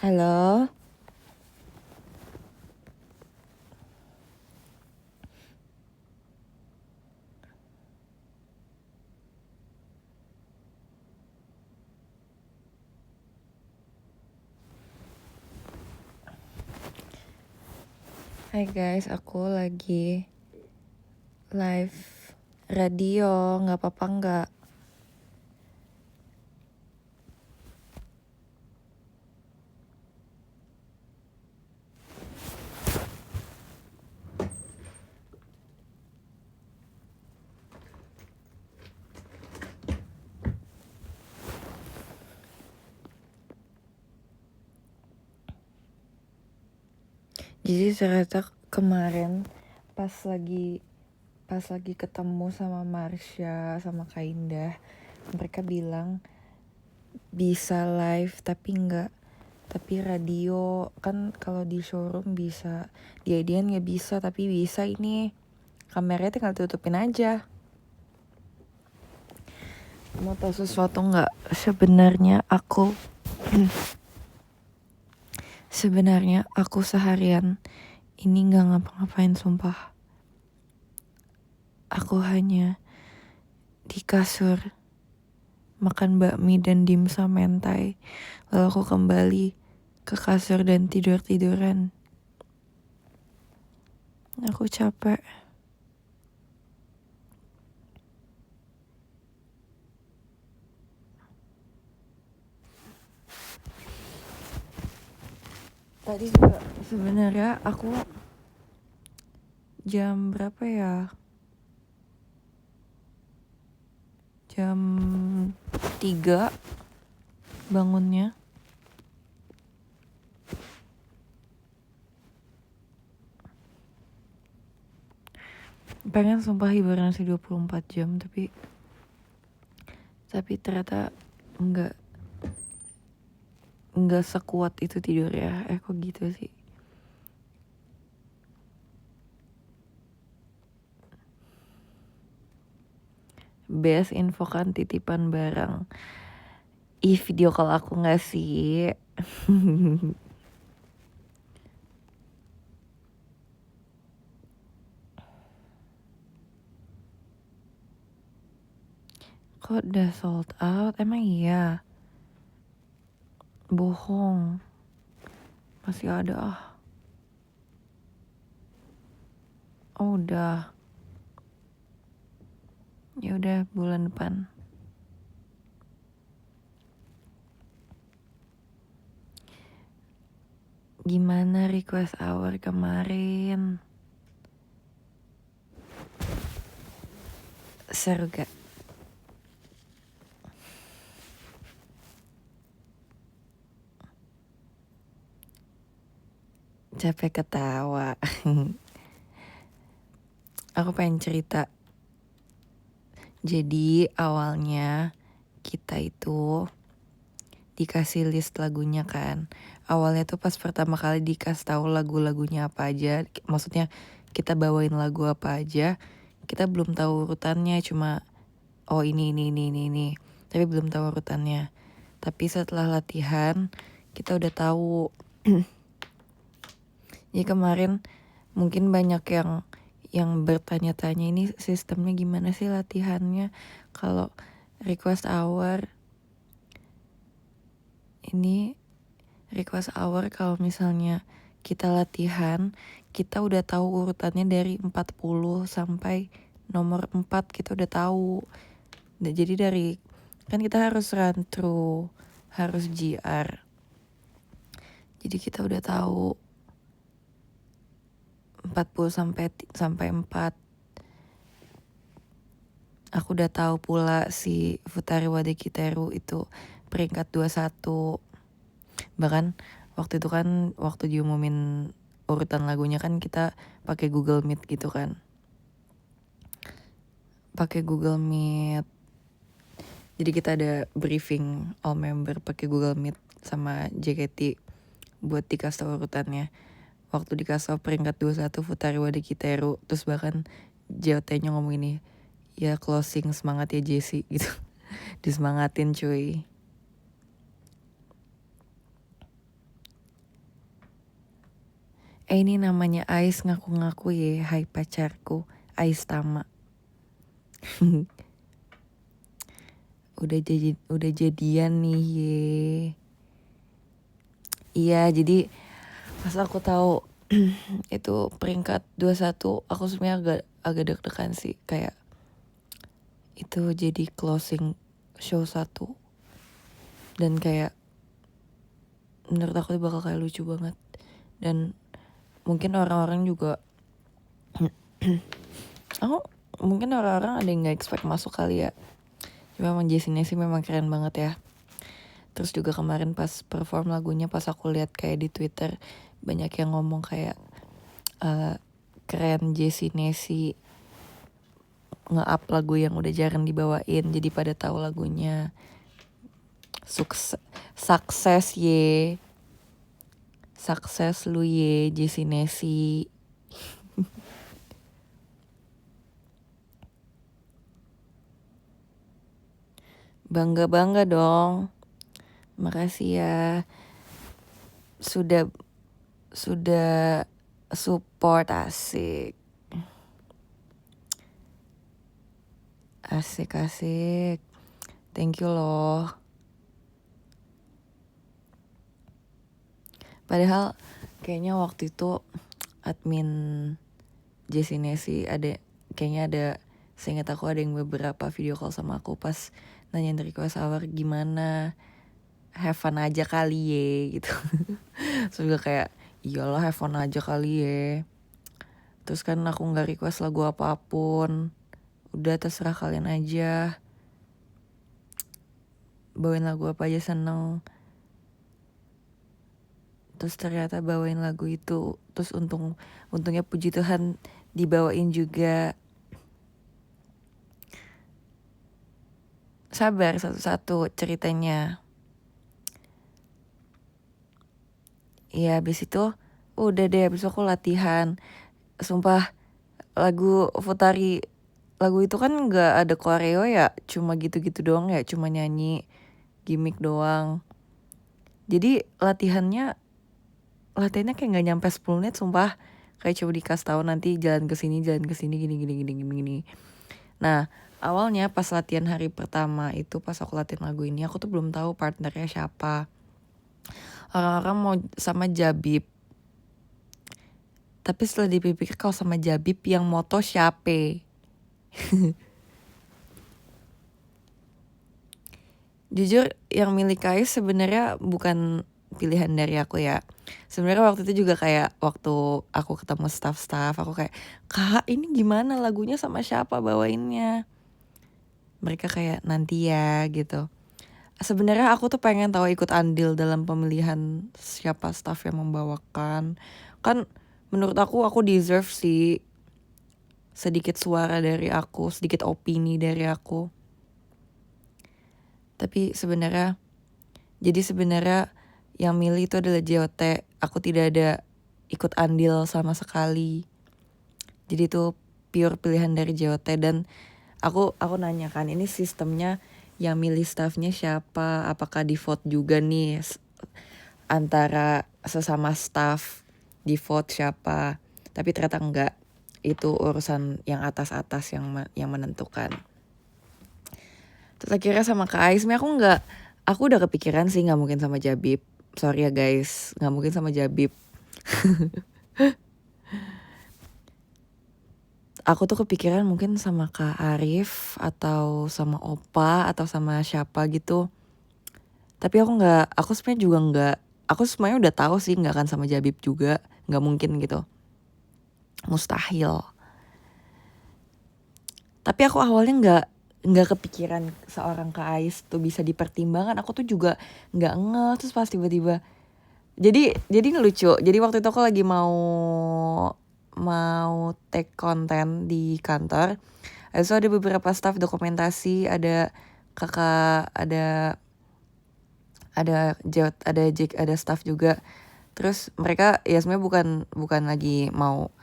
Halo. Hai guys, aku lagi live radio, nggak apa-apa nggak? Jadi ternyata kemarin pas lagi ketemu sama Marsha sama Kak Indah, mereka bilang bisa live tapi radio kan kalau di showroom bisa, di Edian nggak bisa, tapi bisa ini kameranya tinggal tutupin aja. Mau tahu sesuatu nggak? Sebenarnya aku seharian ini nggak ngapa-ngapain, sumpah. Aku hanya di kasur makan bakmi dan dimsum mentai, lalu aku kembali ke kasur dan tiduran. Aku capek. Tadi juga sebenarnya aku jam berapa ya? Jam 3 bangunnya. Pengen sumpah hibernasi 24 jam tapi ternyata enggak sekuat itu tidur ya. Kok gitu sih? Best info kan titipan barang. Video call aku nggak sih? Kok udah sold out? Emang iya? Bohong. Masih ada ah. Oh udah. Ya udah bulan depan. Gimana request hour kemarin? Seru gak? Capek ketawa. Aku pengen cerita. Jadi awalnya kita itu dikasih list lagunya kan. Awalnya tuh pas pertama kali dikasih tahu lagu-lagunya apa aja, maksudnya kita bawain lagu apa aja, kita belum tahu urutannya, cuma oh ini. Tapi belum tahu urutannya. Tapi setelah latihan kita udah tahu. Jadi kemarin mungkin banyak yang bertanya-tanya, ini sistemnya gimana sih latihannya? Kalau request hour kalau misalnya kita latihan, kita udah tahu urutannya dari 40 sampai nomor 4 kita udah tahu. Jadi kan kita harus run through, harus GR. Jadi kita udah tahu 40 sampai 4. Aku udah tahu pula si Futari Wadekiteru itu peringkat 21. Bahkan waktu itu kan, waktu diumumin urutan lagunya kan kita pakai Google Meet gitu kan. Pakai Google Meet. Jadi kita ada briefing all member pakai Google Meet sama JKT buat dikasih tahu urutannya. Waktu dikasih tahu peringkat 21 Futari Wadekiteru, terus bahkan JOT-nya ngomong ini, ya closing semangat ya Jessie gitu. Disemangatin cuy. Ini namanya Ais ngaku-ngaku ya, hai pacarku, Ais Tama. udah jadian nih ye. Iya, jadi pas aku tahu itu peringkat 21, aku sebenarnya agak deg-degan sih, kayak itu jadi closing show 1. Dan kayak menurut aku bakal kayak lucu banget. Dan mungkin orang-orang juga mungkin orang-orang ada yang gak expect masuk kali ya. Cuma emang Jessie sih memang keren banget ya. Terus juga kemarin pas perform lagunya, pas aku lihat kayak di Twitter banyak yang ngomong kayak keren Jessie nge-up lagu yang udah jarang dibawain, jadi pada tahu lagunya. Sukses ye. Sukses lu ye Jessie. Bangga dong. Makasih ya. Sudah support. Asik. Thank you loh. Padahal kayaknya waktu itu admin Jessie kayaknya ada, seingat aku ada yang beberapa video call sama aku pas nanyain request hour gimana, have fun aja kali ye gitu. Terus juga kayak iyalah have fun aja kali ye. Terus kan aku gak request lagu apapun, udah terserah kalian aja, bawain lagu apa aja seneng. Terus ternyata bawain lagu itu, terus untungnya puji Tuhan dibawain juga. Sabar satu-satu ceritanya. Ya abis itu udah deh, abis aku latihan. Sumpah lagu Futari, lagu itu kan gak ada koreo ya, cuma gitu-gitu doang ya, cuma nyanyi gimmick doang. Jadi latihannya kayak gak nyampe 10 menit sumpah. Kayak coba dikasih tahu nanti jalan ke sini gini. Nah, awalnya pas latihan hari pertama itu, pas aku latihan lagu ini, aku tuh belum tahu partnernya siapa. Orang-orang mau sama Jabib. Tapi setelah dipikir kalau sama Jabib yang moto siapa? Jujur yang milik Kais sebenarnya bukan pilihan dari aku ya. Sebenarnya waktu itu juga kayak waktu aku ketemu staff aku kayak, "Kak, ini gimana lagunya sama siapa bawainnya?" Mereka kayak nanti ya gitu. Sebenarnya aku tuh pengen tahu ikut andil dalam pemilihan siapa staff yang membawakan. Kan menurut aku deserve sih sedikit suara dari aku, sedikit opini dari aku. Tapi sebenarnya yang milih itu adalah JOT. Aku tidak ada ikut andil sama sekali. Jadi itu pure pilihan dari JOT. Dan aku nanya kan, ini sistemnya yang milih staffnya siapa? Apakah di vote juga nih antara sesama staff, di vote siapa? Tapi ternyata enggak. Itu urusan yang atas-atas yang menentukan. Terus akhirnya sama Kak Ais, aku udah kepikiran sih gak mungkin sama Jabib. Sorry ya guys, gak mungkin sama Jabib. Aku tuh kepikiran mungkin sama Kak Arif, atau sama Opa, atau sama siapa gitu. Tapi aku sebenarnya juga aku sebenarnya udah tahu sih gak akan sama Jabib juga. Gak mungkin gitu. Mustahil. Tapi aku awalnya nggak kepikiran seorang Kak Ais tuh bisa dipertimbangkan. Aku tuh juga nggak ngeh. Terus pas tiba-tiba jadi ngelucu. Jadi waktu itu aku lagi mau take konten di kantor. Habis itu ada beberapa staff dokumentasi, ada kakak, ada staff juga. Terus mereka ya sebenarnya bukan lagi mau,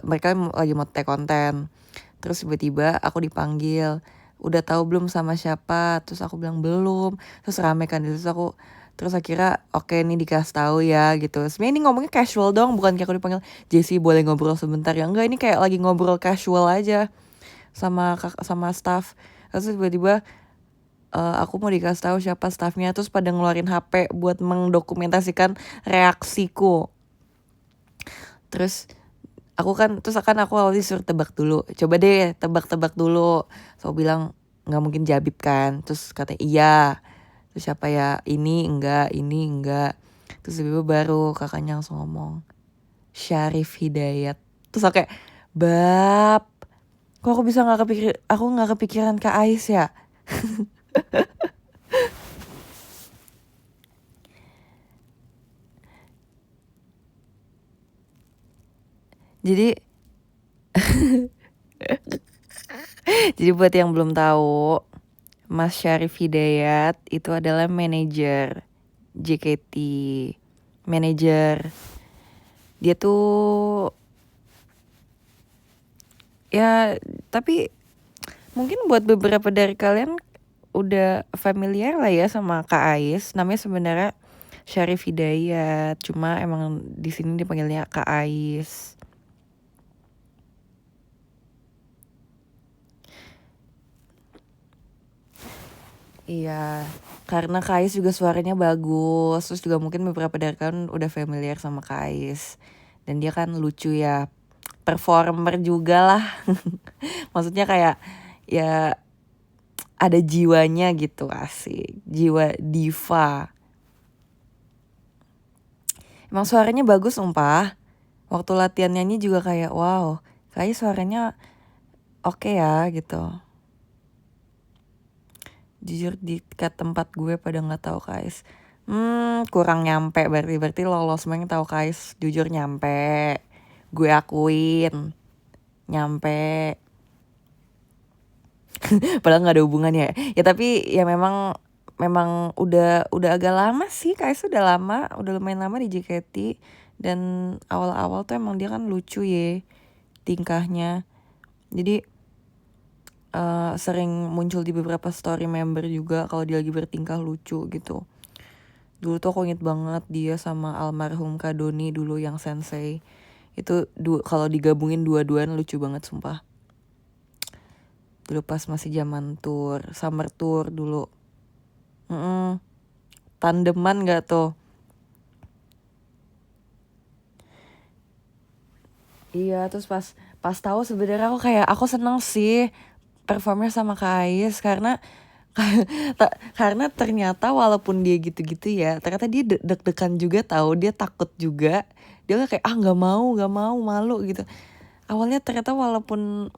mereka lagi mau take konten. Terus tiba-tiba aku dipanggil, udah tahu belum sama siapa? Terus aku bilang belum. Terus rame kan, terus aku Terus akhirnya oke nih dikasih tahu ya gitu. Sebenarnya ini ngomongnya casual dong, bukan kayak aku dipanggil Jessie boleh ngobrol sebentar ya. Enggak, ini kayak lagi ngobrol casual aja sama staff. Terus tiba-tiba aku mau dikasih tahu siapa staffnya, terus pada ngeluarin HP buat mendokumentasikan reaksiku. Terus aku awalnya disuruh tebak dulu, coba deh tebak dulu. So bilang nggak mungkin Jabib kan, terus kata iya. Terus siapa ya, ini enggak. Terus tiba-tiba baru kakaknya langsung ngomong Syarif Hidayat. Terus aku kayak, bab, kok aku nggak kepikiran Kak Ais ya. Jadi jadi buat yang belum tahu, Mas Syarif Hidayat itu adalah manajer JKT. Manajer. Dia tuh ya, tapi mungkin buat beberapa dari kalian udah familiar lah ya sama Kak Ais. Namanya sebenarnya Syarif Hidayat, cuma emang di sini dipanggilnya Kak Ais. Iya, karena Kak Ais juga suaranya bagus. Terus juga mungkin beberapa dari kalian udah familiar sama Kak Ais. Dan dia kan lucu ya, performer juga lah. Maksudnya kayak ya ada jiwanya gitu, asik. Jiwa diva. Emang suaranya bagus sumpah. Waktu latihan nyanyi juga kayak wow, kayak suaranya oke ya gitu. Jujur di tempat gue pada nggak tahu Kais. Kurang nyampe, berarti lolos main tahu Kais. Jujur nyampe, gue akuin nyampe. Padahal nggak ada hubungannya ya. Ya tapi ya memang udah agak lama sih, Kais udah lama, udah lumayan lama di JKT. Dan awal-awal tuh emang dia kan lucu ya tingkahnya. Jadi sering muncul di beberapa story member juga kalau dia lagi bertingkah lucu gitu. Dulu tuh aku inget banget dia sama almarhum Kak Doni dulu yang sensei. Itu kalau digabungin dua-duaan lucu banget sumpah. Dulu pas masih zaman tour, summer tour dulu. Tandeman gak tuh? Iya, terus pas tahu sebenarnya aku seneng sih performnya sama Kak Ais karena karena ternyata walaupun dia gitu-gitu ya, ternyata dia deg-degan juga tahu, dia takut juga. Dia kayak nggak mau, malu gitu. Awalnya ternyata walaupun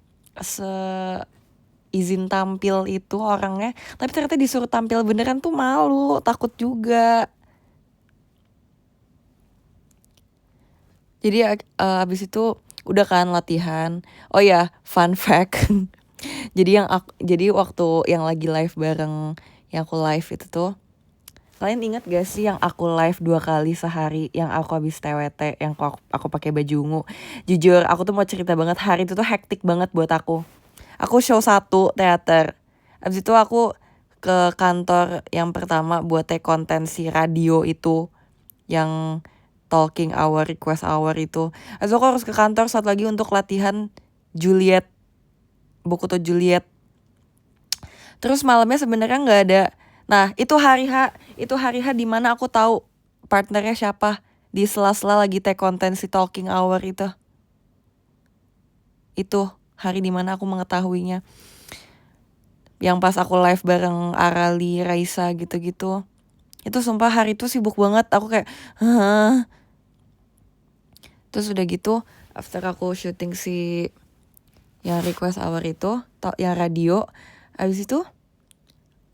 izin tampil itu orangnya, tapi ternyata disuruh tampil beneran tuh malu, takut juga. Jadi abis itu udah kan latihan. Oh ya, fun fact. Jadi waktu yang lagi live bareng, yang aku live itu tuh, kalian ingat gak sih yang aku live 2 kali sehari, yang aku habis TWT, yang aku pakai baju ungu. Jujur, aku tuh mau cerita banget, hari itu tuh hektik banget buat aku. Aku show 1 teater. Abis itu aku ke kantor yang pertama buat take konten si radio itu, yang talking hour, request hour itu. Abis itu aku harus ke kantor saat lagi untuk latihan Juliet, Bokuto Juliet. Terus malamnya sebenarnya nggak ada. Nah itu hari H di mana aku tahu partnernya siapa, di sela-sela lagi take konten si talking hour itu. Itu hari dimana aku mengetahuinya. Yang pas aku live bareng Arali, Raisa gitu-gitu. Itu sumpah hari itu sibuk banget. Aku kayak hah. Terus udah gitu after aku syuting si yang request hour itu, yang radio, abis itu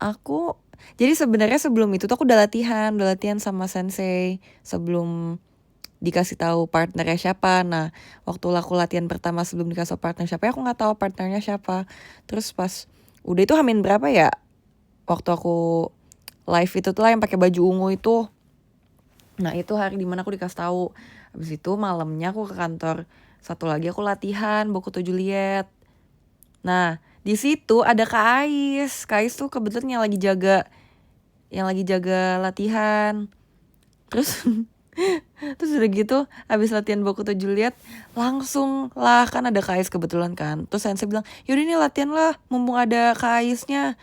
aku jadi sebenarnya sebelum itu tuh aku udah latihan sama sensei sebelum dikasih tahu partnernya siapa. Nah waktu aku latihan pertama sebelum dikasih tahu partner siapa, aku nggak tahu partnernya siapa. Terus pas udah itu hamin berapa ya, waktu aku live itu tuh lah yang pakai baju ungu itu. Nah itu hari dimana aku dikasih tahu. Habis itu malamnya aku ke kantor, satu lagi aku latihan Bokuto Juliet. Nah di situ ada Kak Ais tuh kebetulan yang lagi jaga yang lagi jaga latihan. Terus terus udah gitu habis latihan Bokuto Juliet langsung lah, kan ada Kais kebetulan kan, terus sensei bilang yaudah ini latihan lah, mumpung ada Kaisnya,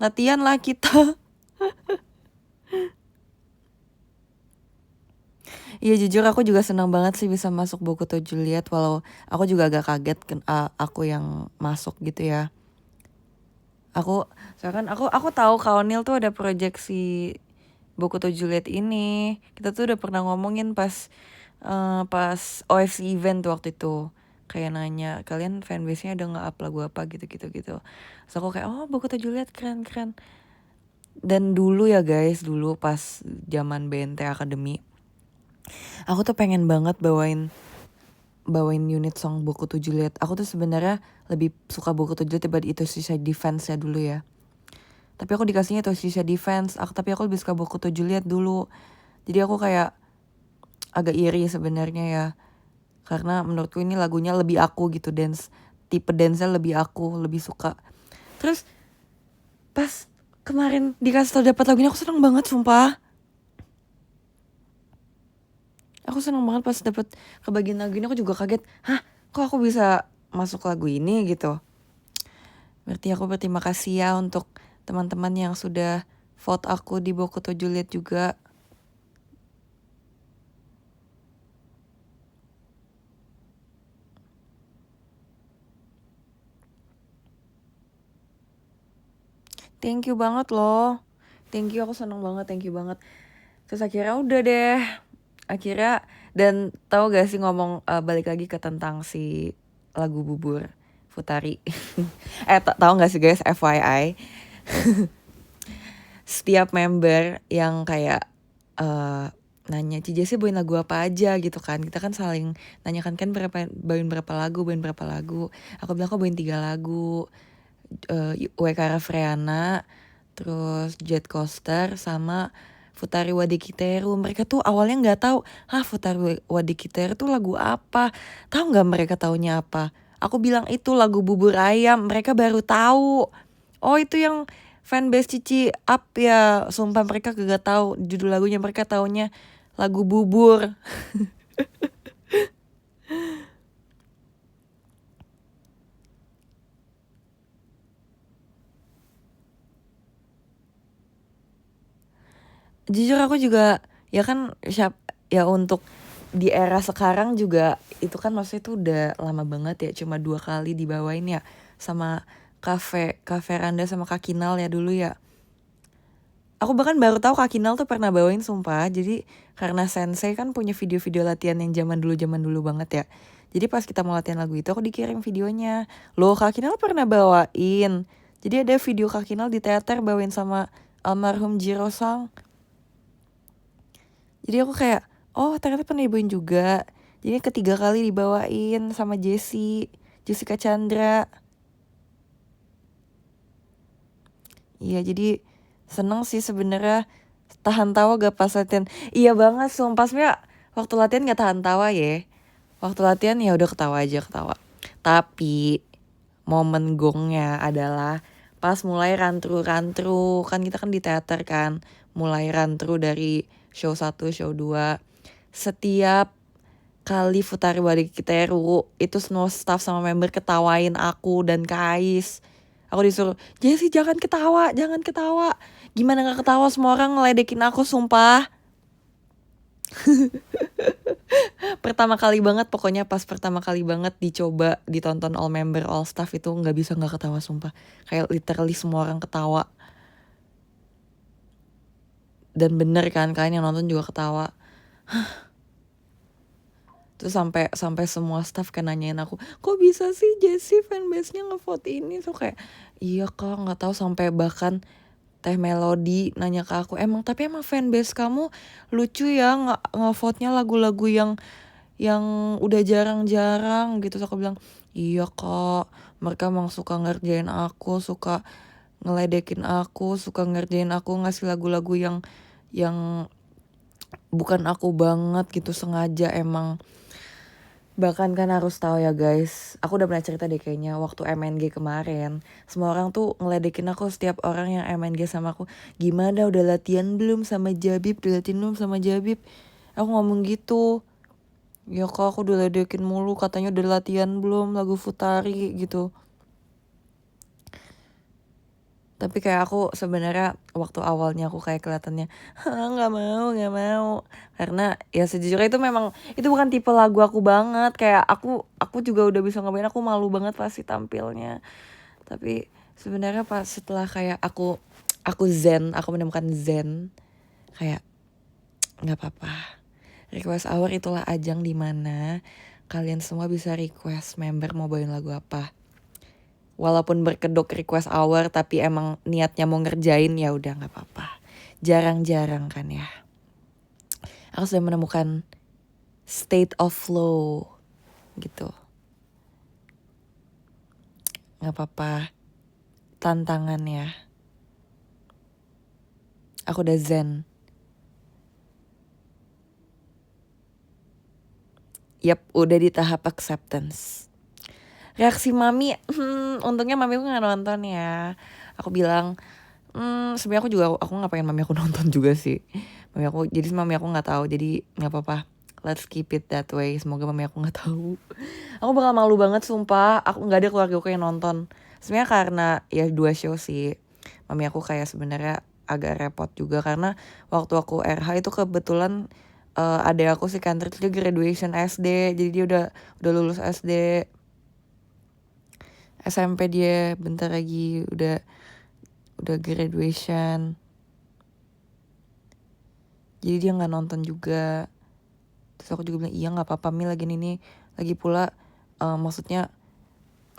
latihan lah kita. Iya jujur aku juga senang banget sih bisa masuk Bokuto Juliet, walau aku juga agak kaget aku yang masuk gitu ya. Soalnya kan aku tahu Kak Onil tuh ada proyeksi Bokuto Juliet ini. Kita tuh udah pernah ngomongin pas OFC event tuh waktu itu. Kayak nanya, kalian fanbase-nya ada nggak up lagu apa gitu-gitu gitu. So aku kayak, oh Bokuto Juliet keren. Dan dulu ya guys, dulu pas zaman BNT Academy, aku tuh pengen banget bawain unit song Bokuto Juliet. Aku tuh sebenarnya lebih suka Bokuto Juliet daripada itu sisa Defense ya dulu ya. Tapi aku dikasihnya itu sisa Defense. Tapi aku lebih suka Bokuto Juliet dulu. Jadi aku kayak agak iri sebenarnya ya. Karena menurutku ini lagunya lebih aku gitu, tipe dance-nya lebih aku, lebih suka. Terus pas kemarin dikasih tau dapat lagu ini, aku seneng banget sumpah. Aku seneng banget pas dapet kebagian lagu ini, aku juga kaget. Hah, kok aku bisa masuk lagu ini gitu. Berarti aku berterima kasih ya untuk teman-teman yang sudah vote aku di Bokuto Juliet juga. Thank you banget loh. Thank you, aku seneng banget, thank you banget. Terus akhirnya udah deh. Akhirnya, dan tahu gak sih ngomong balik lagi ke tentang si lagu Bubur Futari. Tahu gak sih guys, FYI. Setiap member yang kayak nanya, Ci Jessie bawain lagu apa aja gitu kan. Kita kan saling nanyakan kan bawain berapa lagu. Aku bilang aku bawain 3 lagu. WK Rafreana, terus Jet Coaster, sama Futari Wadikiteru. Mereka tuh awalnya nggak tahu, Futari Wadikiteru tuh lagu apa? Tahu nggak mereka taunya apa? Aku bilang itu lagu Bubur Ayam. Mereka baru tahu. Oh itu yang fanbase Cici Up ya. Sumpah mereka gak tahu judul lagunya. Mereka taunya lagu Bubur. Jujur aku juga ya kan ya untuk di era sekarang juga itu kan maksudnya itu udah lama banget ya, cuma 2 kali dibawain ya sama Cafe Randa sama Kak Kinal ya dulu ya. Aku bahkan baru tahu Kak Kinal tuh pernah bawain sumpah. Jadi karena sensei kan punya video-video latihan yang zaman dulu banget ya. Jadi pas kita mau latihan lagu itu aku dikirim videonya. Loh Kak Kinal pernah bawain. Jadi ada video Kak Kinal di teater bawain sama almarhum Jiro Sang. Jadi aku kayak, oh ternyata pernah dibawain juga. Jadi 3 kali dibawain sama Jessica Chandra. Iya jadi seneng sih sebenarnya, tahan tawa gak pas latihan. Iya banget sumpah, sebenernya waktu latihan gak tahan tawa ya. Waktu latihan ya udah ketawa. Tapi momen gongnya adalah pas mulai run-through. Kan kita kan di teater kan. Mulai run-through dari show 1, show 2. Setiap kali Futari Wadikiteru itu semua staff sama member ketawain aku dan Kais. Aku disuruh, Jessie jangan ketawa. Gimana gak ketawa, semua orang ngeledekin aku sumpah. Pertama kali banget dicoba ditonton all member all staff itu gak bisa gak ketawa sumpah. Kayak literally semua orang ketawa. Dan bener kan, kalian yang nonton juga ketawa. Terus sampai semua staff kan nanyain aku, kok bisa sih Jessie fanbase-nya ngevote ini? So kayak, iya kak gak tahu. Sampai bahkan Teh Melody nanya ke aku, emang fanbase kamu lucu ya ngevote-nya lagu-lagu yang udah jarang-jarang gitu. So aku bilang, iya kak, mereka emang suka ngerjain aku, suka ngeledekin aku, suka ngerjain aku, ngasih lagu-lagu yang bukan aku banget gitu, sengaja emang Bahkan kan harus tahu ya guys, aku udah pernah cerita deh kayaknya waktu MNG kemarin. Semua orang tuh ngeledekin aku, setiap orang yang MNG sama aku. Gimana, udah latihan belum sama Jabib? Udah latihan belum sama Jabib? Aku ngomong gitu. Ya kok aku udah ledekin mulu, katanya udah latihan belum lagu Futari gitu. Tapi kayak aku sebenarnya waktu awalnya aku kayak kelihatannya nggak mau, karena ya sejujurnya itu memang itu bukan tipe lagu aku banget. Kayak aku juga udah bisa ngapain, aku malu banget pasti tampilnya. Tapi sebenarnya pas setelah kayak aku menemukan zen, kayak nggak apa-apa. Request hour itulah ajang dimana kalian semua bisa request member mau bawain lagu apa. Walaupun berkedok request hour tapi emang niatnya mau ngerjain, ya udah nggak apa-apa. Jarang-jarang kan ya. Aku sudah menemukan state of flow gitu. Nggak apa-apa. Tantangan ya. Aku udah zen. Yap, udah di tahap acceptance. Reaksi mami, untungnya mami aku nggak nonton ya. Aku bilang, sebenarnya aku nggak pengen mami aku nonton juga sih. Mami aku nggak tahu, jadi nggak apa-apa. Let's keep it that way. Semoga mami aku nggak tahu. Aku bakal malu banget sumpah. Aku nggak ada keluarga aku yang nonton. Sebenarnya karena ya 2 show sih. Mami aku kayak sebenarnya agak repot juga karena waktu aku RH itu kebetulan ada aku si Kantri dia graduation SD, jadi dia udah lulus SD. SMP dia bentar lagi udah graduation. Jadi dia nggak nonton juga. Terus aku juga bilang iya nggak apa-apa Mi, lagi ini lagi pula maksudnya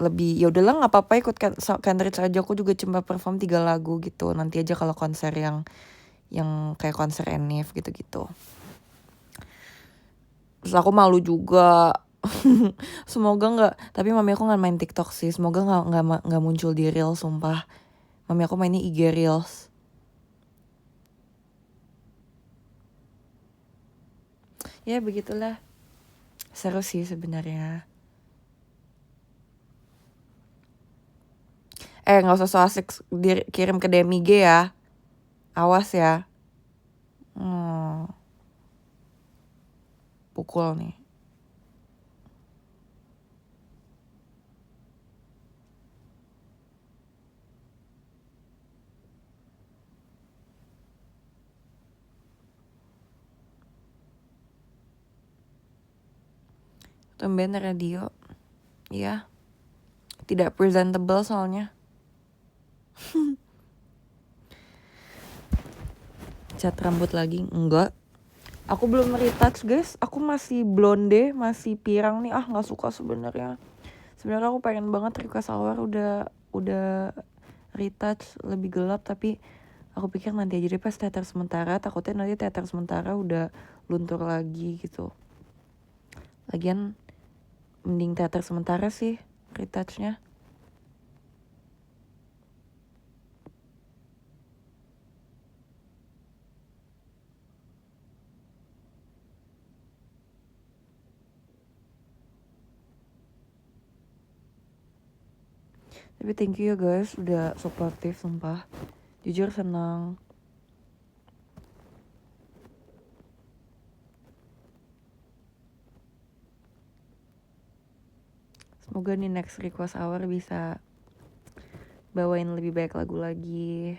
lebih ya udahlah nggak apa-apa ikut Cambridge aja, aku juga cuma perform 3 lagu gitu, nanti aja kalau konser yang kayak konser Enif gitu-gitu. Terus aku malu juga. Semoga nggak, tapi mami aku nggak main TikTok sih, semoga nggak muncul di Reel sumpah. Mami aku mainnya IG Reels. Ya begitulah, seru sih sebenarnya. Nggak usah so asik kirim ke DMIG ya, awas ya. Pukul nih. Tumben radio, ya tidak presentable soalnya. Cat rambut lagi enggak. Aku belum retouch guys, aku masih blonde, masih pirang nih. Nggak suka sebenarnya. Sebenarnya aku pengen banget request hour udah retouch lebih gelap, tapi aku pikir nanti aja deh pas teater sementara, takutnya nanti teater sementara udah luntur lagi gitu. Lagian mending teater sementara sih retouchnya. Tapi thank you ya guys udah supportive sumpah, jujur senang. Semoga nih next request hour bisa bawain lebih baik lagu lagi.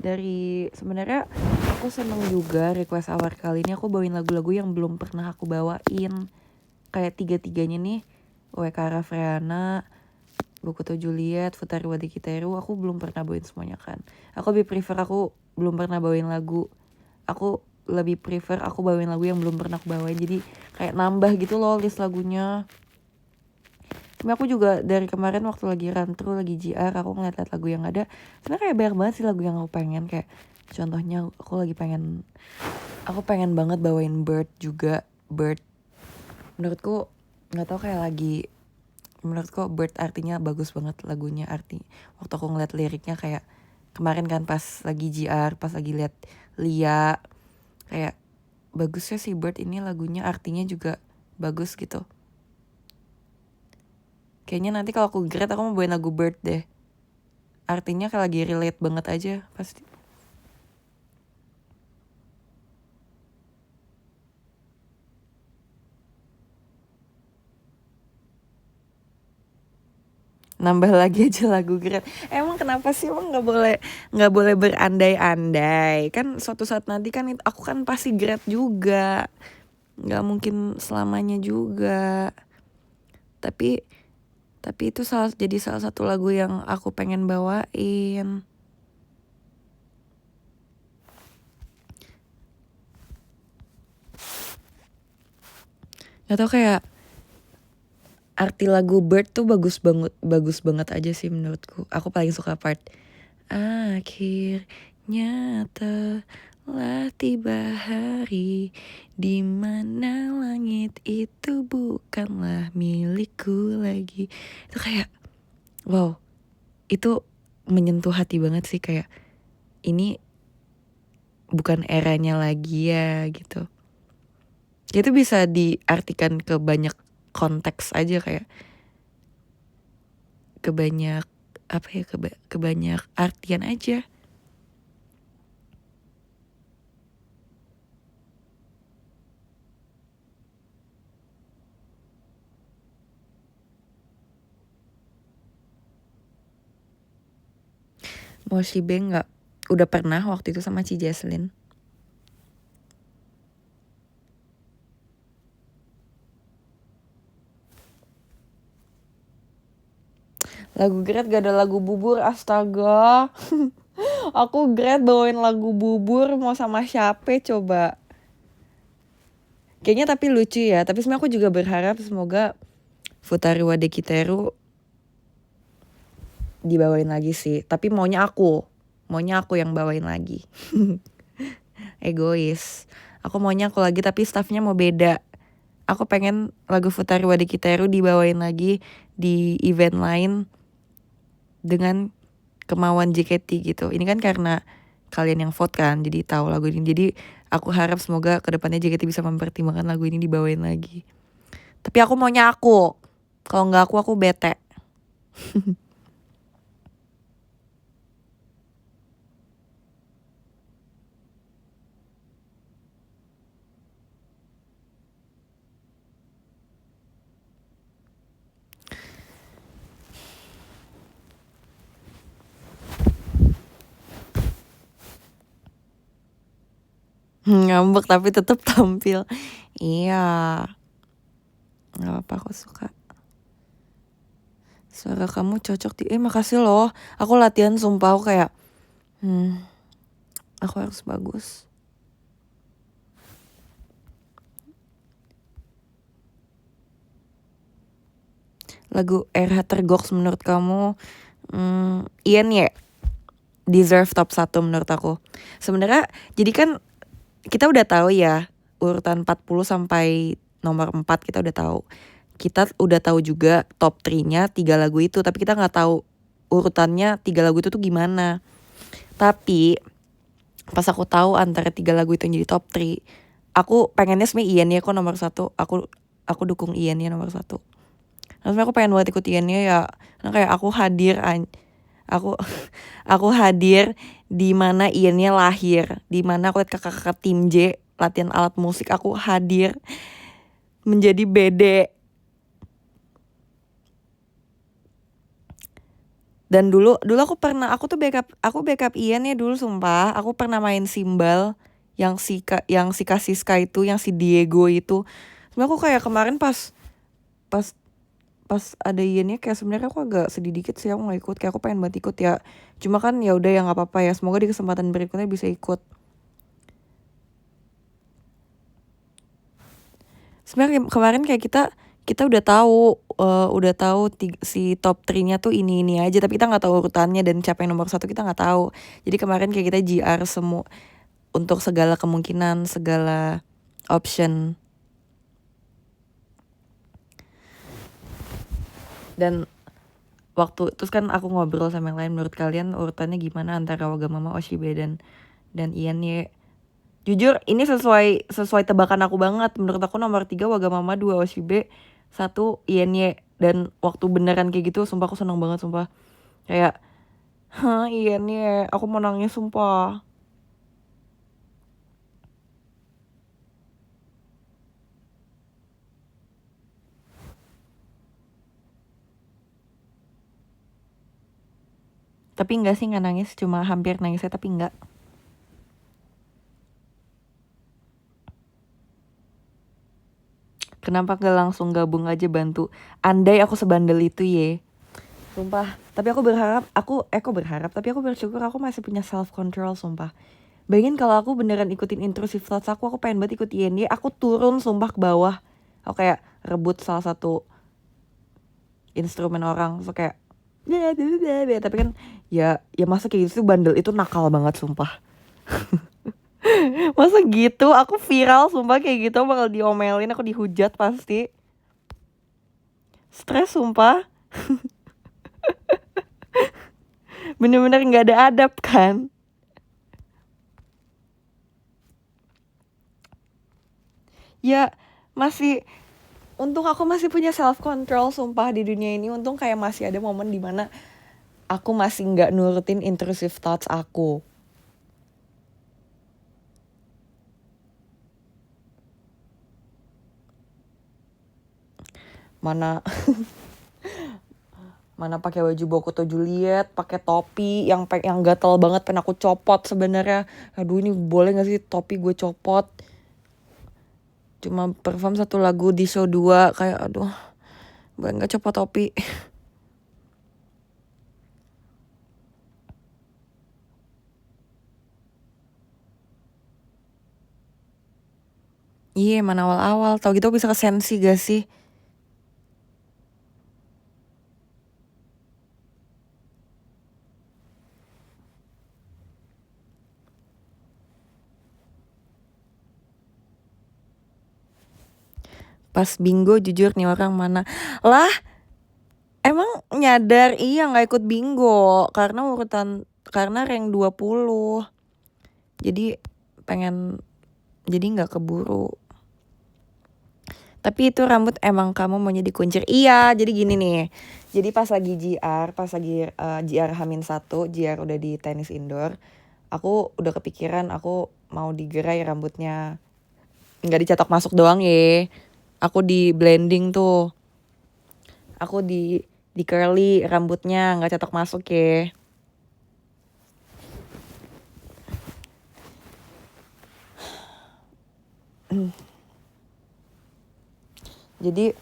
Dari sebenarnya aku seneng juga request hour kali ini aku bawain lagu-lagu yang belum pernah aku bawain. Kayak 3-3-nya nih, WK Rafreana, Bokuto Juliet, Futari Wadikiteru, aku belum pernah bawain semuanya kan. Aku lebih prefer aku belum pernah bawain lagu. Aku lebih prefer aku bawain lagu yang belum pernah aku bawain. Jadi kayak nambah gitu loh list lagunya. Tapi aku juga dari kemarin waktu lagi run through, lagi GR, aku ngeliat lagu yang ada. Sebenarnya kayak banyak banget sih lagu yang aku pengen. Kayak contohnya aku pengen banget bawain Bird juga. Bird menurutku nggak tahu kayak lagi, menurutku Bird artinya bagus banget lagunya, arti waktu aku ngeliat liriknya kayak kemarin kan pas lagi GR, pas lagi liat Lia, kayak bagusnya si Bird ini lagunya, artinya juga bagus gitu. Kayaknya nanti kalau aku grade aku mau bawain lagu Bird deh. Artinya kayak lagi relate banget aja pasti. Nambah lagi aja lagu grade. Emang kenapa sih, emang nggak boleh berandai-andai? Kan suatu saat nanti kan aku kan pasti grade juga. Nggak mungkin selamanya juga. Tapi itu jadi salah satu lagu yang aku pengen bawain. Gak tau, kayak arti lagu Bird tuh bagus banget aja sih menurutku. Aku paling suka part akhirnya telah tiba hari di mana langit itu bukanlah milikku lagi. Itu kayak wow, itu menyentuh hati banget sih, kayak ini bukan eranya lagi ya gitu. Itu bisa diartikan ke banyak konteks aja, kayak ke banyak apa ya, ke banyak artian aja. Mau si Beng nggak? Udah pernah waktu itu sama Ci Jesslyn. Lagu grade gak ada lagu bubur, astaga. Aku grade bawain lagu bubur mau sama siapa coba. Kayaknya tapi lucu ya. Tapi sebenarnya aku juga berharap semoga Futari Wade Kiteru dibawain lagi sih. Tapi maunya aku yang bawain lagi. Egois. Aku maunya aku lagi tapi staffnya mau beda. Aku pengen lagu Futari Wade Kiteru dibawain lagi di event lain dengan kemauan JKT gitu. Ini kan karena kalian yang vote kan, jadi tahu lagu ini. Jadi aku harap semoga kedepannya JKT bisa mempertimbangkan lagu ini dibawain lagi. Tapi aku maunya aku. Kalau nggak aku bete. Ngambek tapi tetap tampil. Iya. Gak apa-apa, aku suka. Suara kamu cocok di... makasih loh. Aku latihan sumpah, aku kayak... aku harus bagus. Lagu RH Tergoks menurut kamu... Ian ya? Deserve top 1 menurut aku. Sebenarnya jadi kan kita udah tahu ya urutan 40 sampai nomor 4 kita udah tahu. Kita udah tahu juga top 3-nya 3 lagu itu, tapi kita nggak tahu urutannya 3 lagu itu tuh gimana. Tapi pas aku tahu antara 3 lagu itu yang jadi top 3, aku pengennya sebenarnya Ian ya kok nomor 1. Aku dukung Ian ya nomor 1. Sebenarnya aku pengen buat ikut Ian ya, karena kayak aku hadir aku hadir di mana Ian-nya lahir, di mana aku lihat kakak-kakak tim J latihan alat musik, aku hadir menjadi bede. Dan dulu aku tuh backup Ian ya dulu, sumpah. Aku pernah main simbal yang si Siska itu, yang si Diego itu. Sebenarnya aku kayak kemarin pas ada Ian-nya kayak sebenarnya aku agak sedih dikit sih, aku nggak ikut, kayak aku pengen banget ikut ya. Cuma kan ya udah ya nggak apa-apa ya, semoga di kesempatan berikutnya bisa ikut. Sebenarnya kemarin kayak kita udah tahu si top 3-nya tuh ini aja, tapi kita nggak tahu urutannya dan siapa yang nomor 1 kita nggak tahu. Jadi kemarin kayak kita GR semua untuk segala kemungkinan, segala option. Dan waktu terus kan aku ngobrol sama yang lain, menurut kalian urutannya gimana antara Wagamama, Oshibe dan Ian ye. Jujur ini sesuai tebakan aku banget. Menurut aku nomor 3 Wagamama, 2 OSIB, 1 INY. Dan waktu beneran kayak gitu sumpah aku seneng banget sumpah. Kayak INY, aku mau nangis sumpah. Tapi enggak sih, nggak nangis, cuma hampir nangisnya tapi enggak. Kenapa gak langsung gabung aja bantu? Andai aku sebandel itu ye. Sumpah. Tapi aku berharap, tapi aku bersyukur aku masih punya self control sumpah. Bayangin kalau aku beneran ikutin intrusive thoughts aku pengen banget ikut INY, aku turun sumpah ke bawah. Aku kayak rebut salah satu instrumen orang, so kayak tapi kan ya masa kayak gitu bandel itu nakal banget sumpah. Masa gitu aku viral sumpah kayak gitu bakal diomelin, aku dihujat pasti. Stres sumpah. Bener-bener gak ada adab kan. Ya masih, untung aku masih punya self control sumpah di dunia ini. Untung kayak masih ada momen dimana aku masih gak nurutin intrusive thoughts aku. Mana pakai baju Bokuto Juliet, pakai topi yang gatel banget pengen aku copot sebenarnya. Aduh ini boleh gak sih topi gue copot? Cuma perform 1 lagu di show 2, kayak aduh boleh gak copot topi? Iya mana awal-awal, tau gitu bisa ke sensi gak sih? Pas bingo jujur nih orang mana lah, emang nyadar iya gak ikut bingo karena rank 20. Jadi gak keburu. Tapi itu rambut emang kamu maunya dikuncir. Iya jadi gini nih, jadi pas lagi GR GR H-1, GR udah di tenis indoor, aku udah kepikiran aku mau digerai rambutnya. Gak dicetok masuk doang ye, aku di blending tuh, aku di curly rambutnya, gak cetok masuk ya. Jadi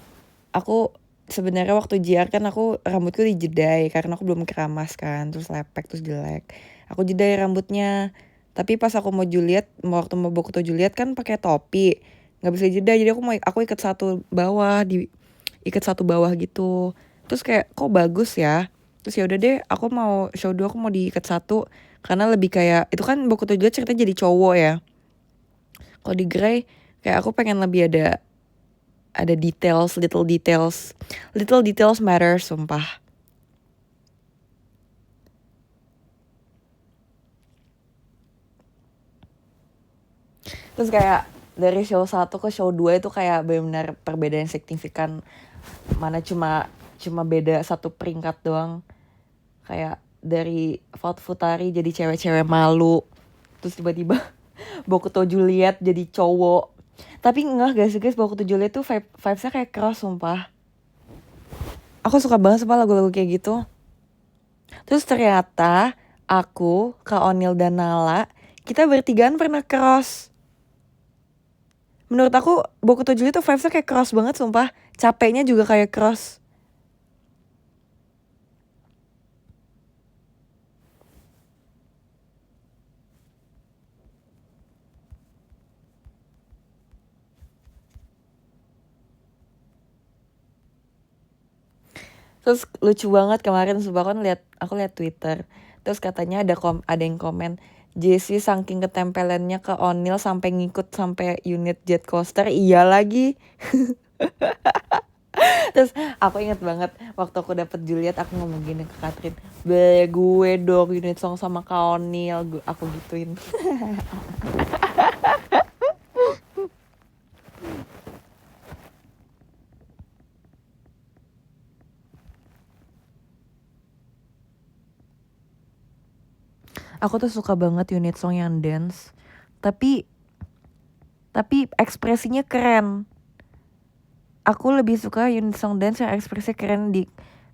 aku sebenarnya waktu GR kan aku rambutku dijedai karena aku belum keramas kan, terus lepek, terus jelek. Aku jedai rambutnya. Tapi pas aku mau Juliet, waktu mau Bokuto Juliet kan pakai topi, nggak bisa jeda. Jadi aku ikat satu bawah gitu. Terus kayak kok bagus ya. Terus ya udah deh, aku mau show 2 aku mau diikat satu karena lebih kayak itu kan Bokuto Juliet ceritanya jadi cowok ya. Kalau di Grey kayak aku pengen lebih ada details, little details matter sumpah. Terus kayak dari show 1 ke show 2 itu kayak benar-benar perbedaan signifikan. Mana cuma beda 1 peringkat doang. Kayak dari Futari jadi cewek-cewek malu. Terus tiba-tiba Bokuto Juliet jadi cowok. Tapi enggak guys, Bokuto Juliet tuh vibes-nya kayak cross sumpah. Aku suka banget sumpah lagu-lagu kayak gitu. Terus ternyata aku, Kak Onil dan Nala, kita bertigaan pernah cross. Menurut aku Bokuto Juliet tuh vibesnya kayak cross banget sumpah. Capeknya juga kayak cross. Terus lucu banget kemarin sumpah kan aku lihat Twitter. Terus katanya ada yang komen, Jessie saking ketempelannya ke Onil sampai ngikut sampai unit jet coaster. Iya lagi. Terus aku inget banget waktu aku dapet Juliet, aku ngomong gini ke Katrin, gue dong unit song sama Kak Onil, aku gituin. Aku tuh suka banget unit song yang dance, tapi ekspresinya keren. Aku lebih suka unit song dance yang ekspresinya keren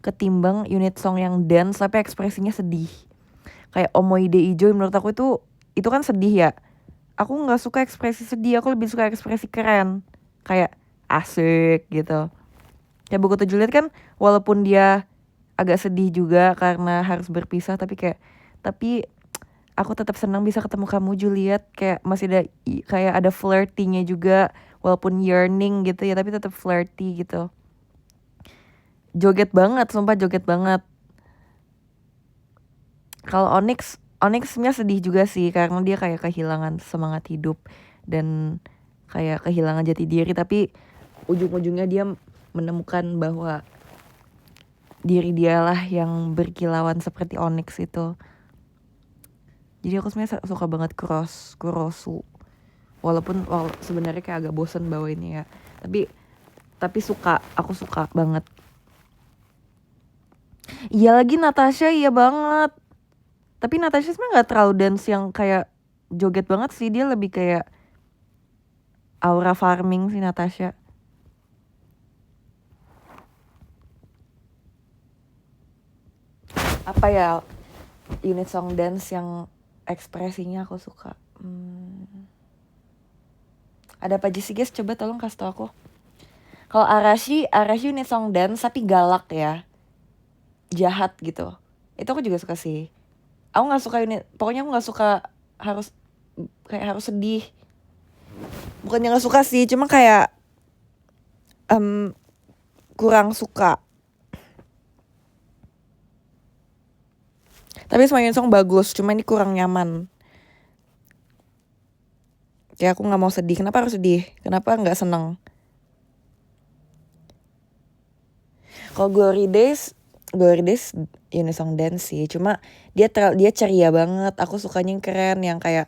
ketimbang unit song yang dance tapi ekspresinya sedih. Kayak Omoide Ijo menurut aku itu kan sedih ya. Aku nggak suka ekspresi sedih, aku lebih suka ekspresi keren. Kayak asik gitu. Ya Buku Tujuh Lihat kan walaupun dia agak sedih juga karena harus berpisah, tapi aku tetap senang bisa ketemu kamu Juliet, kayak masih ada kayak ada flirty-nya juga walaupun yearning gitu ya, tapi tetap flirty gitu. Joget banget, sumpah joget banget. Kalau Onyx sebenarnya sedih juga sih karena dia kayak kehilangan semangat hidup dan kayak kehilangan jati diri, tapi ujung-ujungnya dia menemukan bahwa diri dialah yang berkilauan seperti Onyx itu. Jadi aku sebenarnya suka banget Kurosu. Walaupun sebenarnya kayak agak bosen bawainnya ya. Tapi aku suka banget. Iya lagi Natasha, iya banget. Tapi Natasha sebenarnya nggak terlalu dance yang kayak joget banget sih, dia lebih kayak aura farming sih Natasha. Apa ya unit song dance yang ekspresinya aku suka? Ada apa aja sih guys? Coba tolong kasih tau aku. Kalau Arashi unit song dance tapi galak ya, jahat gitu. Itu aku juga suka sih. Aku nggak suka pokoknya aku nggak suka harus sedih. Bukannya nggak suka sih, cuma kayak kurang suka. Tapi semua unit song bagus, cuma ini kurang nyaman. Kayak aku nggak mau sedih. Kenapa harus sedih? Kenapa nggak seneng? Kalau Glory Days unit song dance sih, cuma dia ceria banget. Aku sukanya yang keren, yang kayak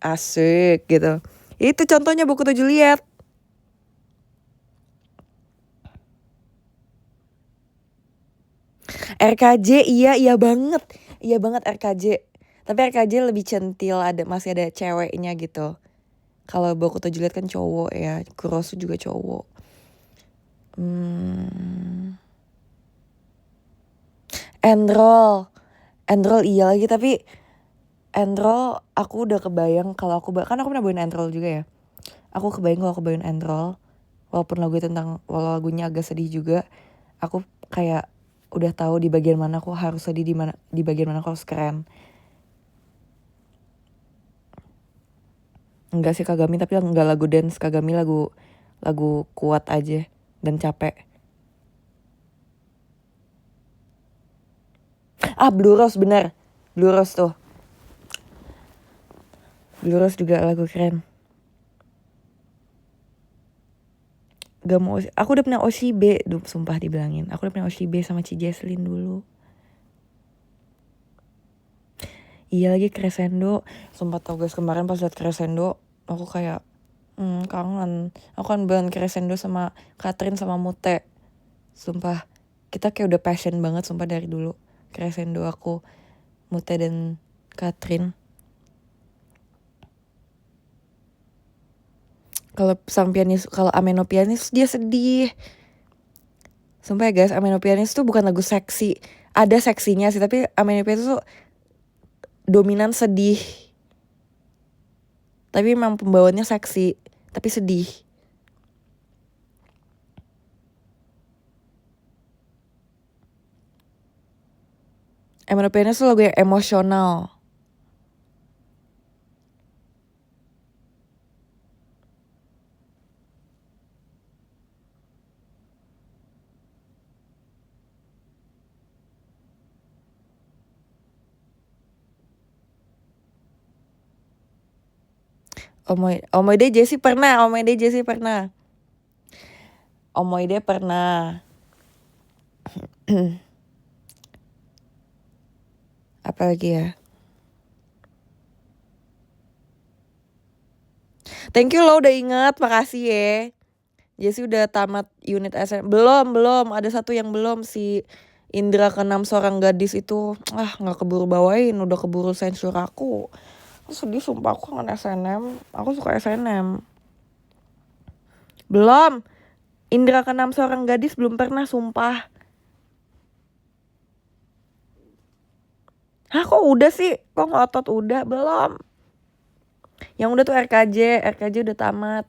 asik gitu. Itu contohnya Buku Tujuh Lihat. RKJ iya banget RKJ. Tapi RKJ lebih centil, masih ada ceweknya gitu. Kalau Boku Tujuh Lihat kan cowok ya, Kurosu juga cowok. Enroll iya lagi, tapi Enroll aku udah kebayang kalau aku kan aku pernah bawain Enroll juga ya. Aku kebayang kalau aku bawain Enroll, walaupun lagunya agak sedih juga, aku kayak udah tahu di bagian mana aku harus sedih, di bagian mana aku harus keren. Enggak sih Kagami, tapi enggak lagu dance. Kagami lagu kuat aja dan capek. Blue Rose, bener. Blue Rose tuh. Blue Rose juga lagu keren. Gak mau, aku udah pernah Oshibe, sumpah dibilangin. Aku udah pernah Oshibe sama Ci Jesslyn dulu. Iya lagi Crescendo. Sumpah tau guys, kemarin pas liat Crescendo, aku kayak kangen. Aku kan banget Crescendo sama Katrin sama Mute. Sumpah, kita kayak udah passion banget sumpah dari dulu. Crescendo aku, Mute dan Katrin. Kalau sang pianis, kalau Ameno Pianis dia sedih. Sumpah ya guys, Ameno Pianis tuh bukan lagu seksi. Ada seksinya sih, tapi Ameno Pianis tuh dominan sedih. Tapi memang pembawaannya seksi, tapi sedih. Ameno Pianis tuh lagu yang emosional. Omoide Jessie pernah. Omoide pernah. Apa lagi ya? Thank you lo udah inget, makasih ya. Jessie udah tamat unit SM. Belum, ada satu yang belum, si Indra Keenam Seorang Gadis itu nggak keburu bawain, udah keburu sensor aku. Sedih sumpah, aku kangen SNM, aku suka SNM. Belum, Indra Keenam Seorang Gadis belum pernah sumpah. Hah, kok udah sih? Kok ngotot udah? Belum. Yang udah tuh RKJ udah tamat.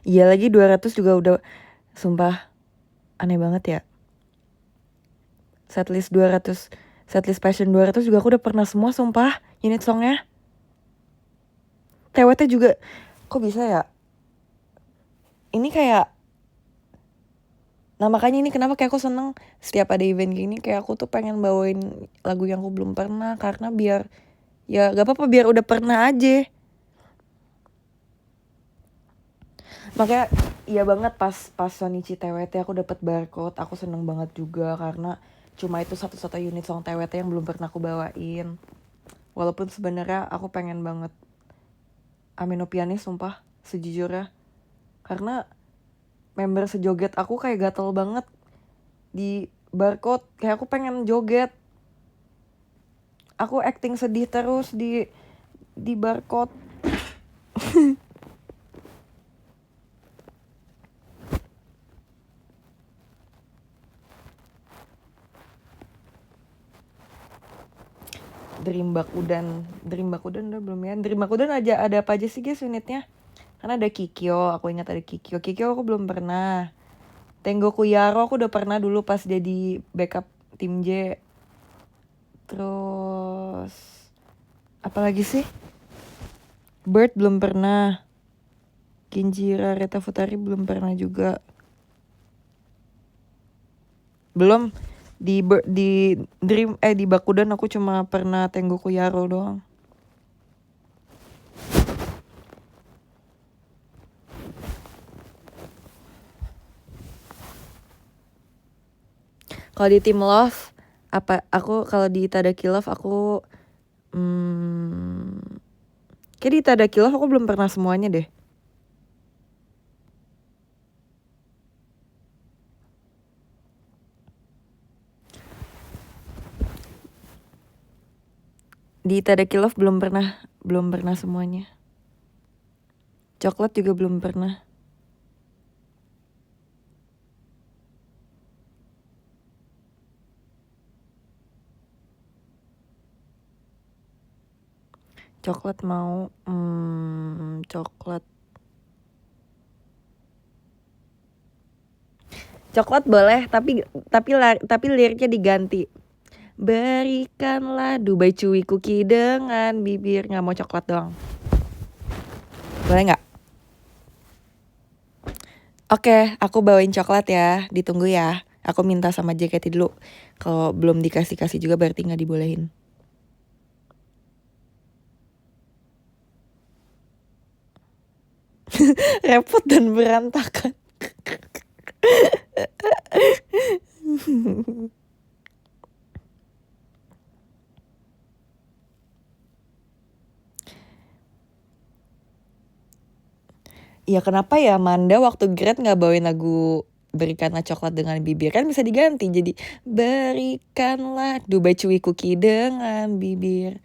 Iya lagi 200 juga udah, sumpah aneh banget ya. Setlist Passion 200 juga aku udah pernah semua sumpah unit songnya. TWT juga, kok bisa ya? Ini kayak, nah makanya ini kenapa kayak aku seneng setiap ada event gini, kayak aku tuh pengen bawain lagu yang aku belum pernah, karena biar, ya gak apa-apa biar udah pernah aja. Makanya iya banget pas Sonichi TWT aku dapet barcode, aku seneng banget juga karena cuma itu satu-satu unit song TWT yang belum pernah aku bawain. Walaupun sebenarnya aku pengen banget Aminopianis sumpah sejujurnya, karena member sejoget aku kayak gatel banget di barcode, kayak aku pengen joget, aku acting sedih terus di barcode. Dream Bakudan udah belum ya? Dream Bakudan aja ada apa aja sih guys unitnya? Karena ada Kikyo, aku ingat ada Kikyo aku belum pernah. Tengoku Yaro aku udah pernah dulu pas jadi backup tim J. Terus apalagi sih? Bird belum pernah. Kinjira Reta Futari belum pernah juga. Belum di Dream di Bakudan aku cuma pernah Tengoku Yaro doang. Kalau di Team Love kalau di Itadaki Love aku kayak di Itadaki Love aku belum pernah semuanya deh. Di Itadaki Love belum pernah semuanya. Coklat juga belum pernah. Coklat mau Coklat boleh, tapi liriknya diganti. Berikanlah Dubai Cuy Cookie dengan bibir, nggak mau coklat doang. Boleh nggak? Oke, aku bawain coklat ya, ditunggu ya. Aku minta sama JKT dulu. Kalau belum dikasih juga berarti nggak dibolehin. Repot dan berantakan. Ya kenapa ya Manda waktu grad gak bawain lagu Berikanlah Coklat dengan Bibir? Kan bisa diganti jadi Berikanlah Dubai Cuy Cookie dengan bibir.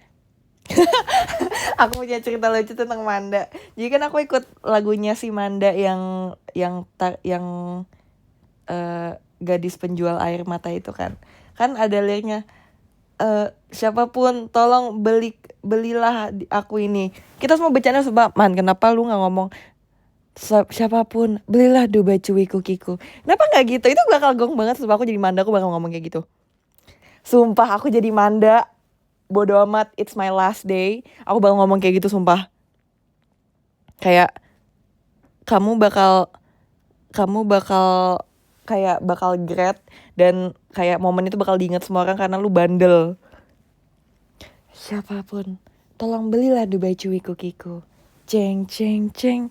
Aku punya cerita lucu tentang Manda. Jadi kan aku ikut lagunya si Manda yang gadis penjual air mata itu kan. Kan ada liriknya, siapapun tolong belilah aku ini. Kita semua bercanda sebab Man kenapa lu gak ngomong siapapun belilah Dubai Cuy Kukiku. Kenapa gak gitu? Itu bakal gong banget. Sumpah aku jadi Manda aku bakal ngomong kayak gitu. Sumpah aku jadi Manda, bodo amat, it's my last day, aku bakal ngomong kayak gitu sumpah. Kayak kamu bakal kayak bakal grad, dan kayak momen itu bakal diingat semua orang karena lu bandel. Siapapun tolong belilah Dubai Cuy Kukiku. Ceng ceng ceng.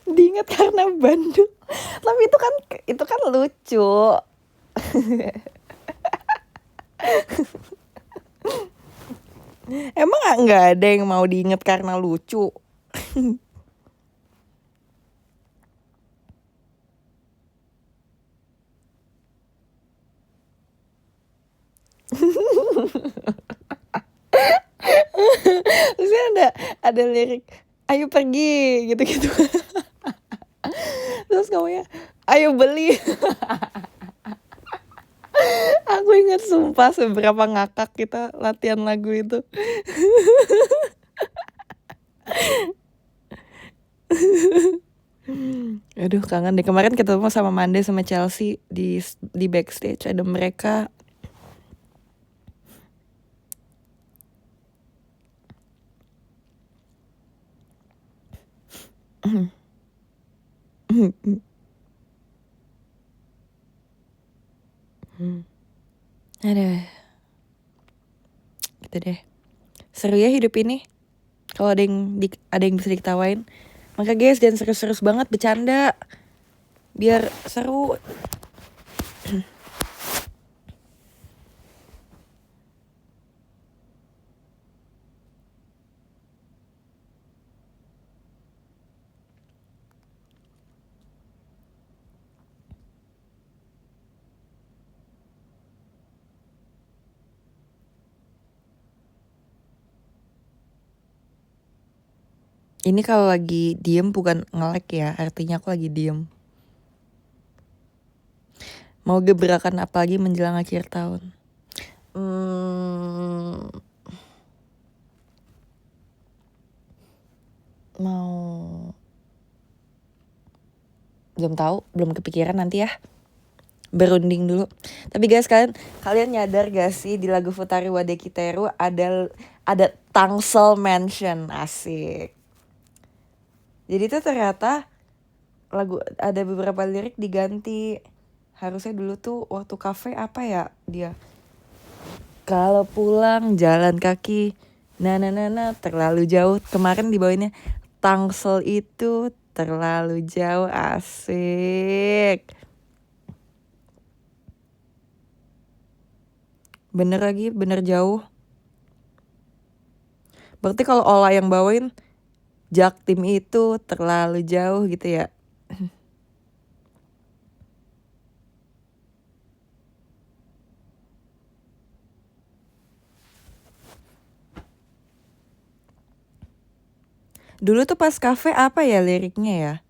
Diingat karena bandel. Tapi itu kan lucu. Emang nggak ada yang mau diingat karena lucu? Terusnya ada lirik, ayo pergi gitu-gitu. Terus kamu ya, ayo beli. Aku ingat sumpah seberapa ngakak kita latihan lagu itu. Aduh kangen deh, kemarin ketemu sama Mande sama Chelsea di backstage, ada mereka. Aduh, gitu deh. Seru ya hidup ini. Kalau ada yang bisa diketawain. Maka guys jangan serius-serius banget bercanda. Biar seru. Ini kalau lagi diem bukan nge-lag ya, artinya aku lagi diem. Mau gebrakan apa lagi menjelang akhir tahun? Mau belum tahu, belum kepikiran, nanti ya. Berunding dulu. Tapi guys, kalian nyadar gak sih di lagu Futari Wadeki Teru ada Tangsel mention, asik. Jadi tuh ternyata lagu ada beberapa lirik diganti. Harusnya dulu tuh waktu kafe apa ya dia? Kalau pulang jalan kaki, terlalu jauh. Kemarin dibawainnya Tangsel itu terlalu jauh, asik. Bener lagi, bener jauh. Berarti kalau Ola yang bawain Jaktim itu terlalu jauh gitu ya. Dulu tuh pas kafe apa ya liriknya ya?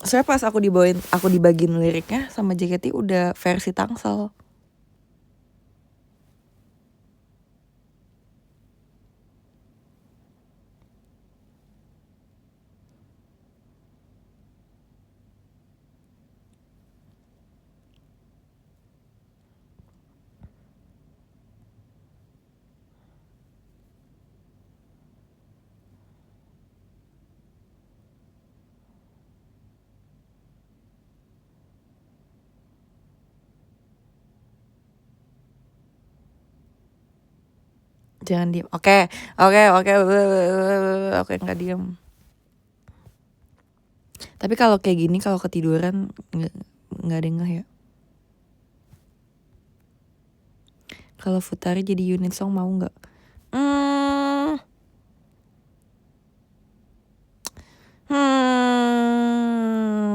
Soalnya pas aku dibagiin liriknya sama JKT udah versi Tangsel. Jangan diem. Oke, nggak diem. Tapi kalau kayak gini, kalau ketiduran nggak dengah ya. Kalau Futari jadi unit song mau nggak?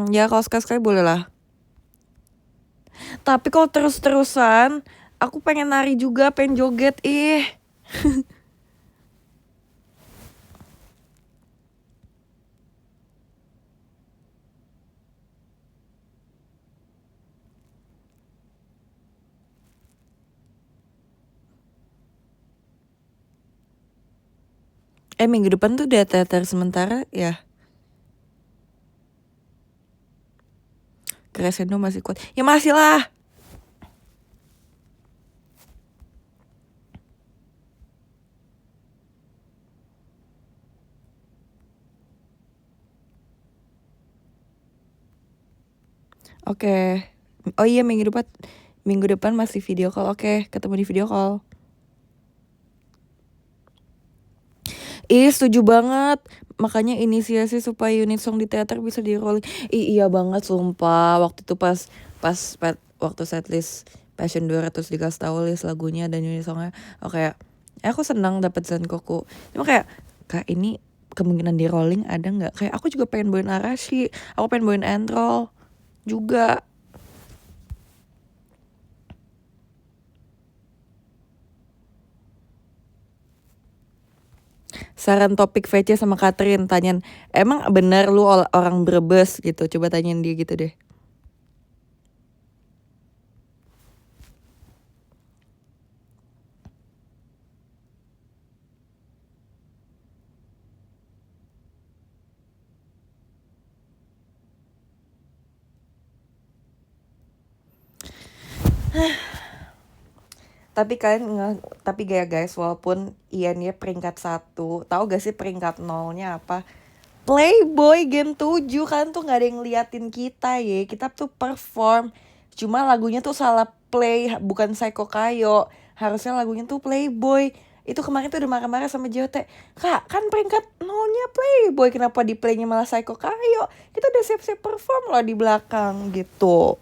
Ya kalau sekali-sekali boleh lah. Tapi kalau terus-terusan, aku pengen nari juga, pengen joget, minggu depan tuh udah teater sementara ya. Crescendo masih kuat. Ya masih lah. Oke. Oh iya minggu depan masih video call. Oke, ketemu di video call. Setuju banget. Makanya inisiasi supaya unit song di teater bisa di rolling. Iya banget sumpah. Waktu itu waktu setlist Passion 2 terus dikasih tahu list lagunya dan unit songnya. Kayak aku senang dapet Zenkoku. Cuma kayak Kak ini kemungkinan di rolling ada nggak? Kayak aku juga pengen bawain Arashi. Aku pengen bawain Entrol juga. Saran topik VC sama Katrin, tanyain emang bener lu orang Brebes gitu, coba tanyain dia gitu deh. Tapi tapi guys, walaupun Ian ya peringkat 1, tahu gak sih peringkat 0-nya apa? Playboy Gen 7 kan tuh gak ada yang liatin kita ya. Kita tuh perform. Cuma lagunya tuh salah play, bukan Psycho Kayo. Harusnya lagunya tuh Playboy. Itu kemarin tuh udah marah-marah sama JOT. Kak, kan peringkat 0-nya Playboy, kenapa di playnya malah Psycho Kayo? Kita udah siap-siap perform loh di belakang gitu.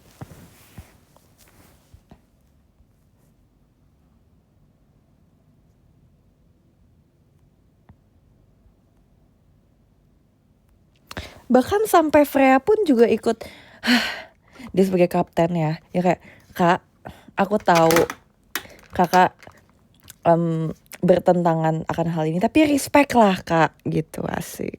Bahkan sampai Freya pun juga ikut. Dia sebagai kapten ya kayak, Kak, aku tahu kakak bertentangan akan hal ini, tapi respect lah Kak, gitu. Asik.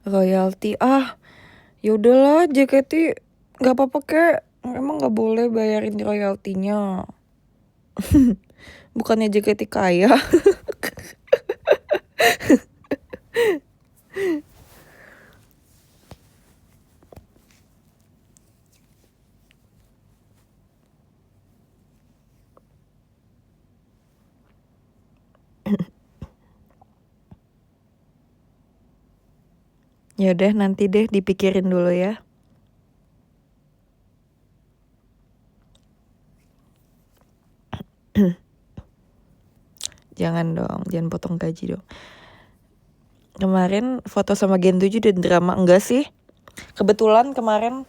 Royalty yaudahlah, JKT nggak apa-apa kek, emang nggak boleh bayarin royaltinya. Bukannya JKT kaya. Ya udah, nanti deh dipikirin dulu ya. Jangan dong, jangan potong gaji dong. Kemarin foto sama Gen 7 udah drama enggak sih? Kebetulan kemarin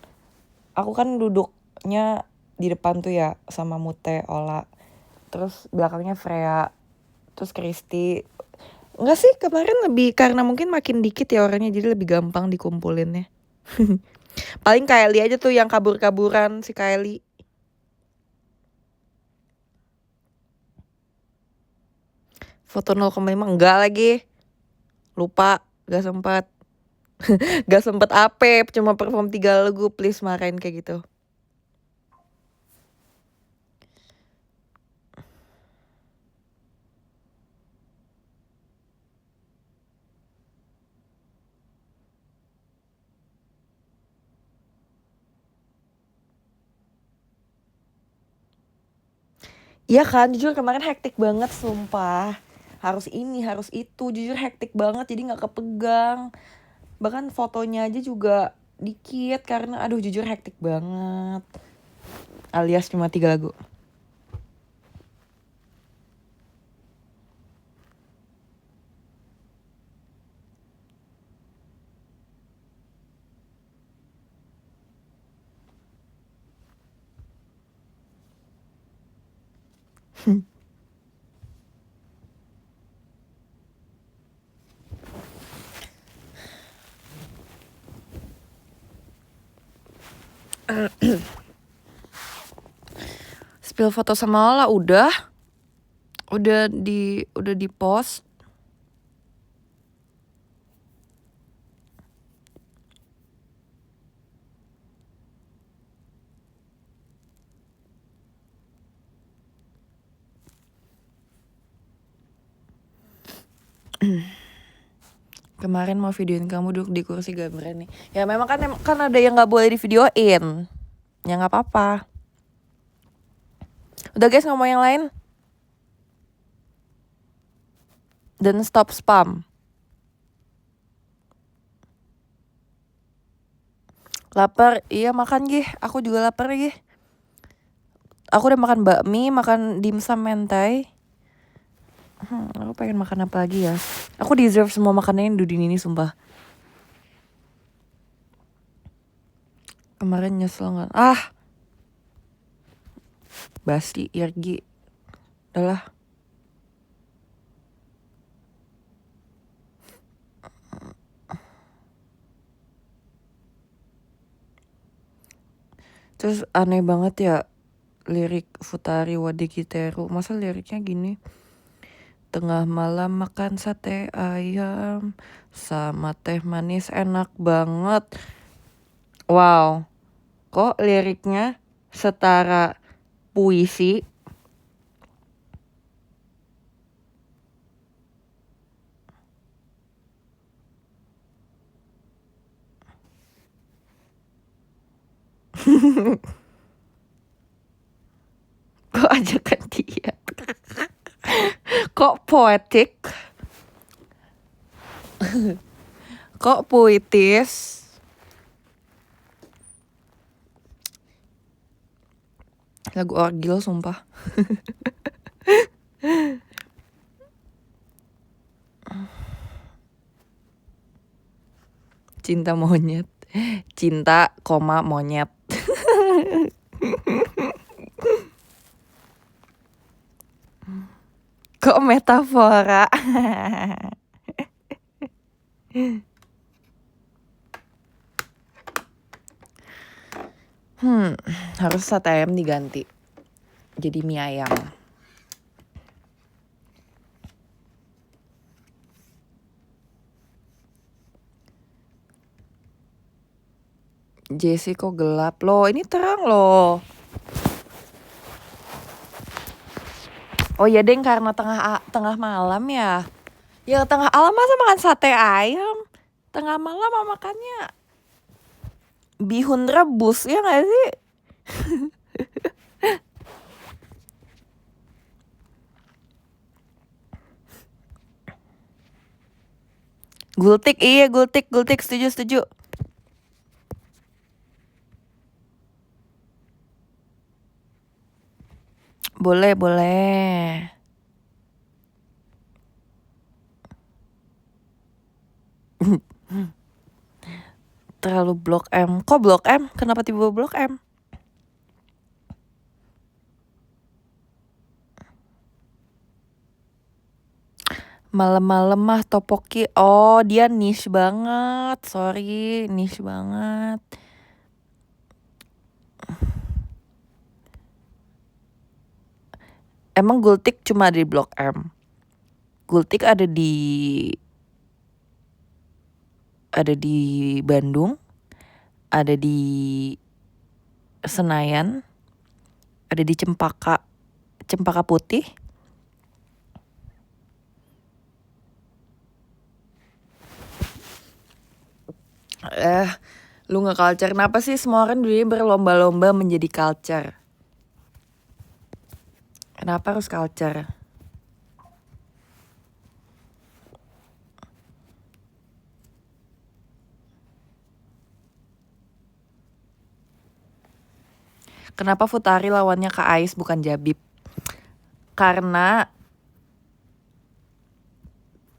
aku kan duduknya di depan tuh ya sama Mute, Ola. Terus belakangnya Freya, terus Kristi. Enggak sih, kemarin lebih karena mungkin makin dikit ya orangnya, jadi lebih gampang dikumpulinnya. Paling Kylie aja tuh yang kabur-kaburan, si Kylie. Foto 0,5 enggak lagi. Lupa, gak sempat. Gak sempet apep, cuma perform 3 lagu, please marahin kayak gitu. Iya kan, jujur kemarin hektik banget sumpah. Harus ini, harus itu, jujur hektik banget jadi gak kepegang. Bahkan fotonya aja juga dikit karena aduh jujur hektik banget. Alias cuma 3 lagu. Spill foto sama Ola udah di post. Kemarin mau videoin kamu duduk di kursi gak berani. Ya memang kan ada yang nggak boleh di videoin. Ya nggak apa-apa. Udah guys, ngomong yang lain. Dan stop spam. Lapar, iya makan gih. Aku juga lapar gih. Aku udah makan bakmi, makan dimsum mentai. Aku pengen makan apa lagi ya? Aku deserve semua makanan yang Dudin ini sumpah. Kemarin nyesel nggak? Basi, Irgi. Udahlah. Terus aneh banget ya lirik Futari Wadikiteru. Masa liriknya gini? Tengah malam makan sate ayam sama teh manis enak banget. Wow, kok liriknya setara puisi? Kok ajakan dia? Kok poetik? Kok puitis? Lagu orgil sumpah. Cinta monyet. Cinta, monyet. Kok metafora? Harus sate ayam diganti jadi mie ayam. Jessie kok gelap loh? Ini terang loh. Oh ya deng, karena tengah malam ya. Ya tengah malam masa makan sate ayam? Tengah malam makannya bihun rebus ya nggak sih? Gultik, iya gultik setuju. Boleh. Terlalu Blok M. Kok Blok M? Kenapa tiba Blok M? Malam-malam mah topoki. Oh, dia niche banget. Sorry, niche banget. Emang Gultik cuma di Blok M? Gultik ada di Bandung, ada di Senayan, ada di Cempaka Putih. Lu nggak culture? Kenapa sih semua orang dulu berlomba-lomba menjadi culture? Kenapa harus culture? Kenapa Futari lawannya Kak Ais bukan Jabib? Karena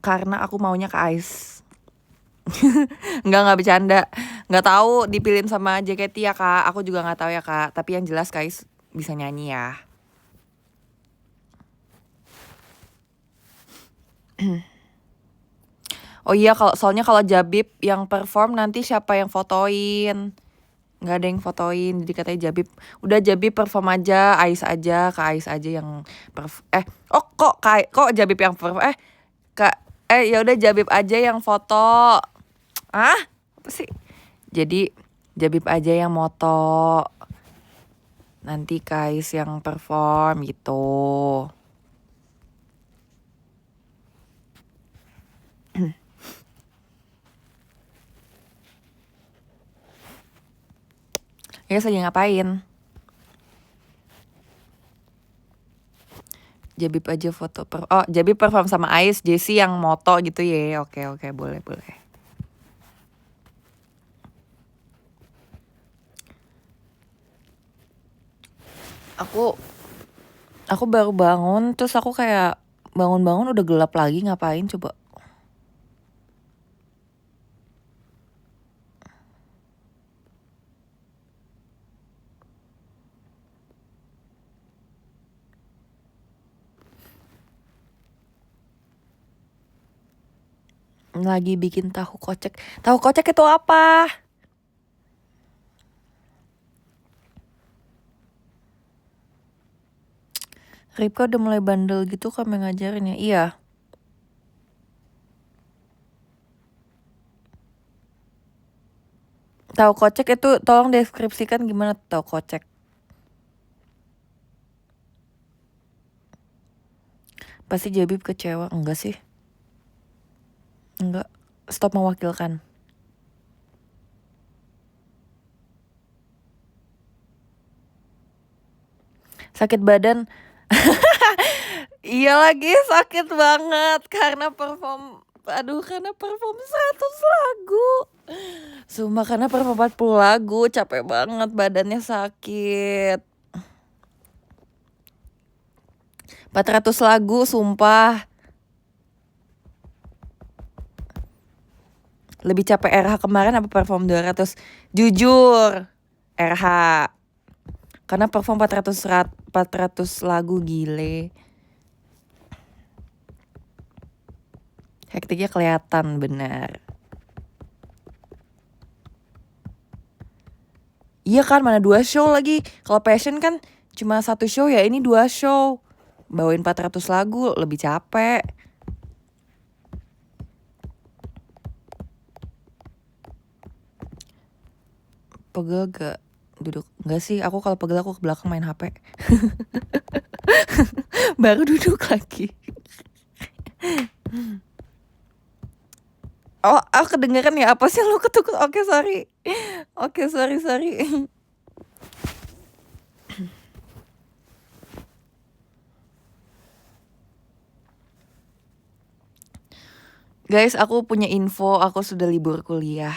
aku maunya Kak Ais. Nggak bercanda. Nggak tahu dipilihin sama JKT ya Kak. Aku juga nggak tahu ya Kak. Tapi yang jelas Kak Ais bisa nyanyi ya. Oh iya, soalnya kalau Jabib yang perform nanti siapa yang fotoin? Nggak ada yang fotoin, jadi katanya Jabib. Udah Jabib perform aja, Ais aja, Kak Ais aja yang kok Jabib yang perform? Ya udah Jabib aja yang foto. Apa sih? Jadi Jabib aja yang moto. Nanti Kak Ais yang perform gitu. Ya lagi ngapain? Jabib aja foto Jabib perform sama Ais, Jessie yang moto gitu ya. Oke, boleh. Aku baru bangun, terus aku kayak bangun-bangun udah gelap lagi, ngapain coba? Lagi bikin tahu kocek. Tahu kocek itu apa? Ripka udah mulai bandel gitu kami ngajarin ya. Iya. Tahu kocek itu tolong deskripsikan gimana tahu kocek. Pasti Jabib kecewa. Enggak sih. Enggak. Stop mewakilkan. Sakit badan. Iya lagi sakit banget karena perform 100 lagu. Sumpah karena perform 40 lagu, capek banget, badannya sakit. 400 lagu, sumpah. Lebih capek RH kemarin apa perform 200? Jujur, RH. Karena perform 400 lagu, gile. Hektiknya kelihatan benar. Iya kan, mana 2 show lagi. Kalau Passion kan cuma 1 show ya, ini 2 show. Bawain 400 lagu lebih capek. Pegel gak duduk? Enggak sih, aku kalau pegel aku ke belakang main HP. Baru duduk lagi. Oh, aku kedengeran ya, apa sih lu ketukut? Oke, sorry. Oke, sorry. Guys, aku punya info, aku sudah libur kuliah.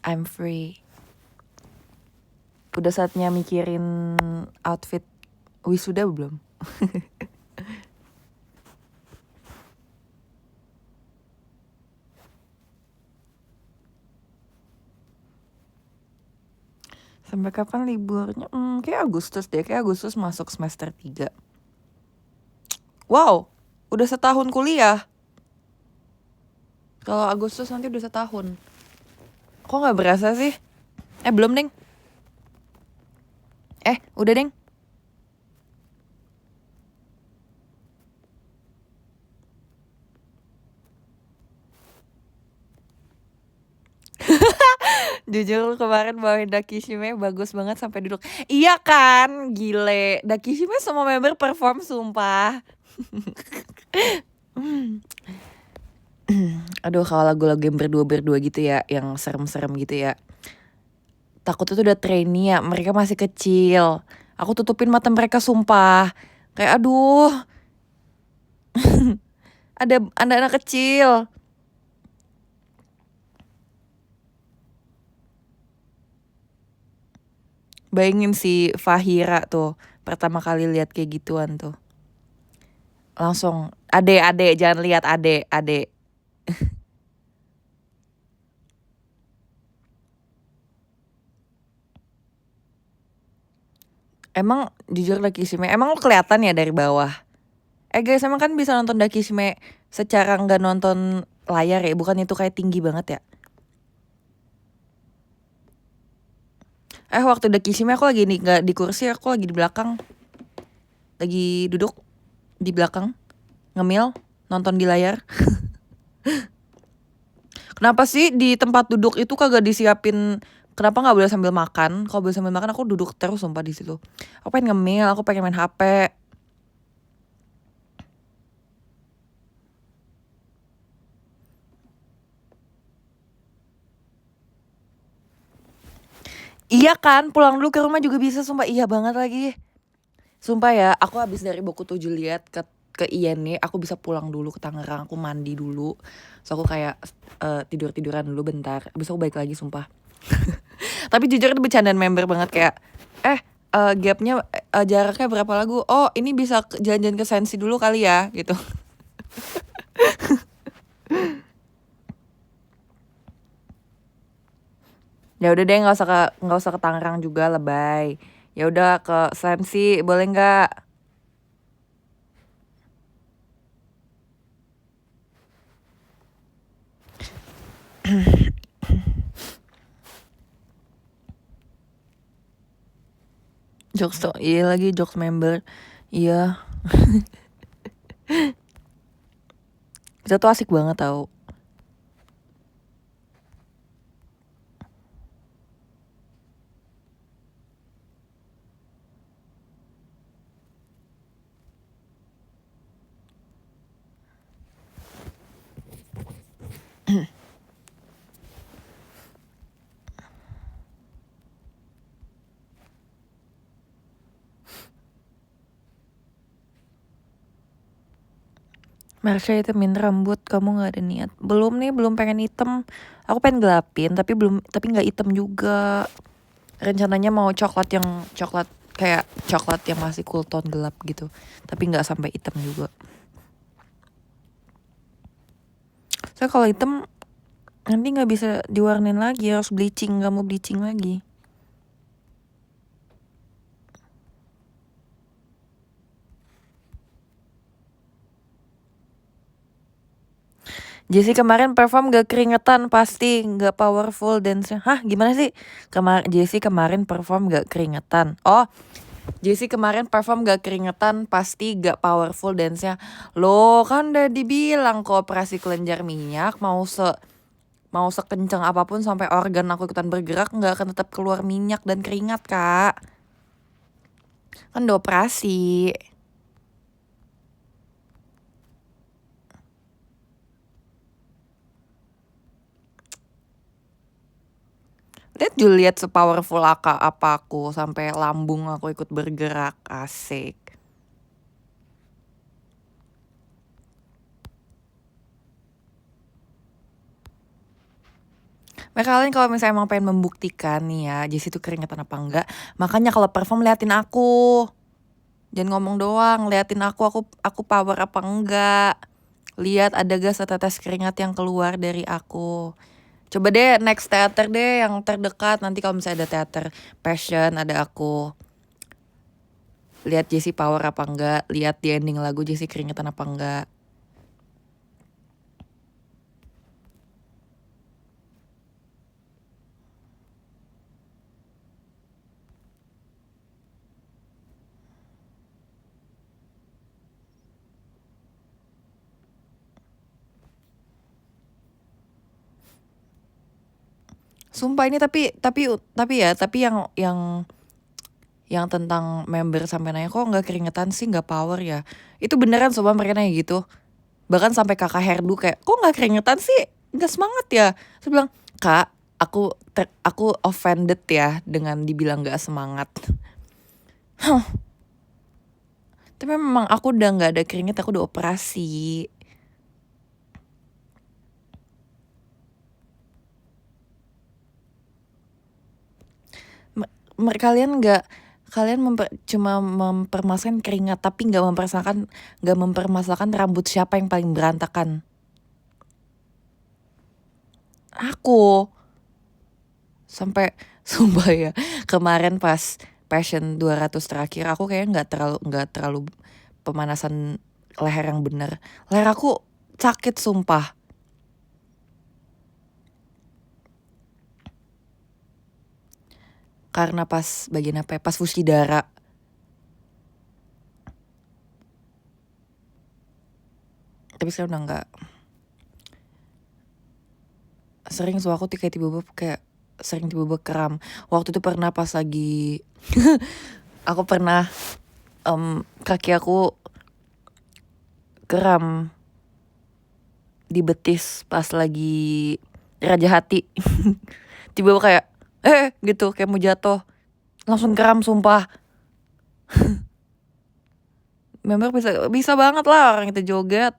I'm free. Udah saatnya mikirin outfit wisuda belum? Sampai kapan liburnya? Kayak Agustus deh, kayak Agustus masuk semester 3. Wow, udah setahun kuliah. Kalau Agustus nanti udah setahun. Kok gak berasa sih? Belum, Deng. Udah, Deng. Jujur kemarin bawain Dakishime bagus banget sampai duduk. Iya kan, gile. Dakishime semua member perform, sumpah. Aduh, kalau lagu-lagu yang berdua gitu ya, yang serem-serem gitu ya, takutnya tuh udah trainee ya, mereka masih kecil. Aku tutupin mata mereka, sumpah. Kayak aduh. Ada anak kecil. Bayangin si Fahira tuh pertama kali lihat kayak gituan tuh. Langsung, adek, jangan lihat adek. Emang jujur Dakishime, emang lo kelihatan ya dari bawah? Guys, emang kan bisa nonton Dakishime secara nggak nonton layar ya, bukan itu kayak tinggi banget ya? Waktu Dakishime aku lagi nggak di kursi, aku lagi di belakang, lagi duduk di belakang, ngemil, nonton di layar. Kenapa sih di tempat duduk itu kagak disiapin? Kenapa nggak boleh sambil makan? Kalau boleh sambil makan, aku duduk terus sumpah di situ. Aku pengen ngemil, aku pengen main HP. Iya kan, pulang dulu ke rumah juga bisa, sumpah. Iya banget lagi. Sumpah ya, aku habis dari Boku 7 lihat ke INE, aku bisa pulang dulu ke Tangerang, aku mandi dulu. So aku kayak tidur-tiduran dulu bentar, habis aku balik lagi, sumpah. Tapi jujur itu bercandaan member banget, kayak gapnya jaraknya berapa lagu? Oh ini bisa jalan-jalan ke Sensi dulu kali ya gitu. Ya udah deh nggak usah ke Tangerang juga lebay. Ya udah ke Sensi boleh nggak? Jokes tuh iya lagi jokes member. Iya. Kita tuh asik banget tau. Marsha hitamin rambut, kamu nggak ada niat? Belum nih, belum pengen hitam. Aku pengen gelapin, tapi nggak hitam juga. Rencananya mau coklat kayak coklat yang masih cool tone gelap gitu, tapi nggak sampai hitam juga. Soalnya kalau hitam nanti nggak bisa diwarnain lagi, harus bleaching, nggak mau bleaching lagi. Jessie kemarin perform gak keringetan pasti, gak powerful dance-nya. Hah gimana sih? Jessie kemarin perform gak keringetan. Oh Jessie kemarin perform gak keringetan pasti gak powerful dance-nya. Loh kan udah dibilang kok operasi kelenjar minyak mau sekencang apapun sampai organ aku ikutan bergerak gak akan tetap keluar minyak dan keringat kak. Kan udah operasi. Lihat Juliet sepowerful apa aku sampai lambung aku ikut bergerak, asik. Mereka kalian kalau misalnya emang pengen membuktikan nih ya Jessie tuh keringetan apa enggak, makanya kalau perform liatin aku. Jangan ngomong doang, liatin aku power apa enggak. Lihat ada gak setetes keringat yang keluar dari aku. Coba deh next teater deh yang terdekat, nanti kalau misalnya ada teater passion ada aku. Lihat Jessie power apa enggak, lihat di ending lagu Jessie keringetan apa enggak. Sumpah ini tapi yang tentang member sampai nanya kok nggak keringetan sih, nggak power ya. Itu beneran sobat mereka nanya gitu. Bahkan sampai kakak Herdu kayak kok nggak keringetan sih, nggak semangat ya. Saya bilang kak aku offended ya dengan dibilang nggak semangat. Tapi memang aku udah nggak ada keringet, aku udah operasi. Kalian cuma mempermasalahkan keringat tapi nggak mempermasalahkan rambut siapa yang paling berantakan. Aku sampai sumpah ya kemarin pas Passion 200 terakhir aku kayaknya nggak terlalu pemanasan leher yang bener. Leher aku sakit sumpah. Karena pas bagian apa ya, pas Fushidara. Tapi sekarang udah nggak. Sering suara aku kayak tiba-tiba kram. Waktu itu pernah pas lagi aku pernah kaki aku kram di betis pas lagi Raja Hati. Tiba-tiba kayak gitu kayak mau jatuh, langsung kram sumpah. Member bisa banget lah orang itu joget.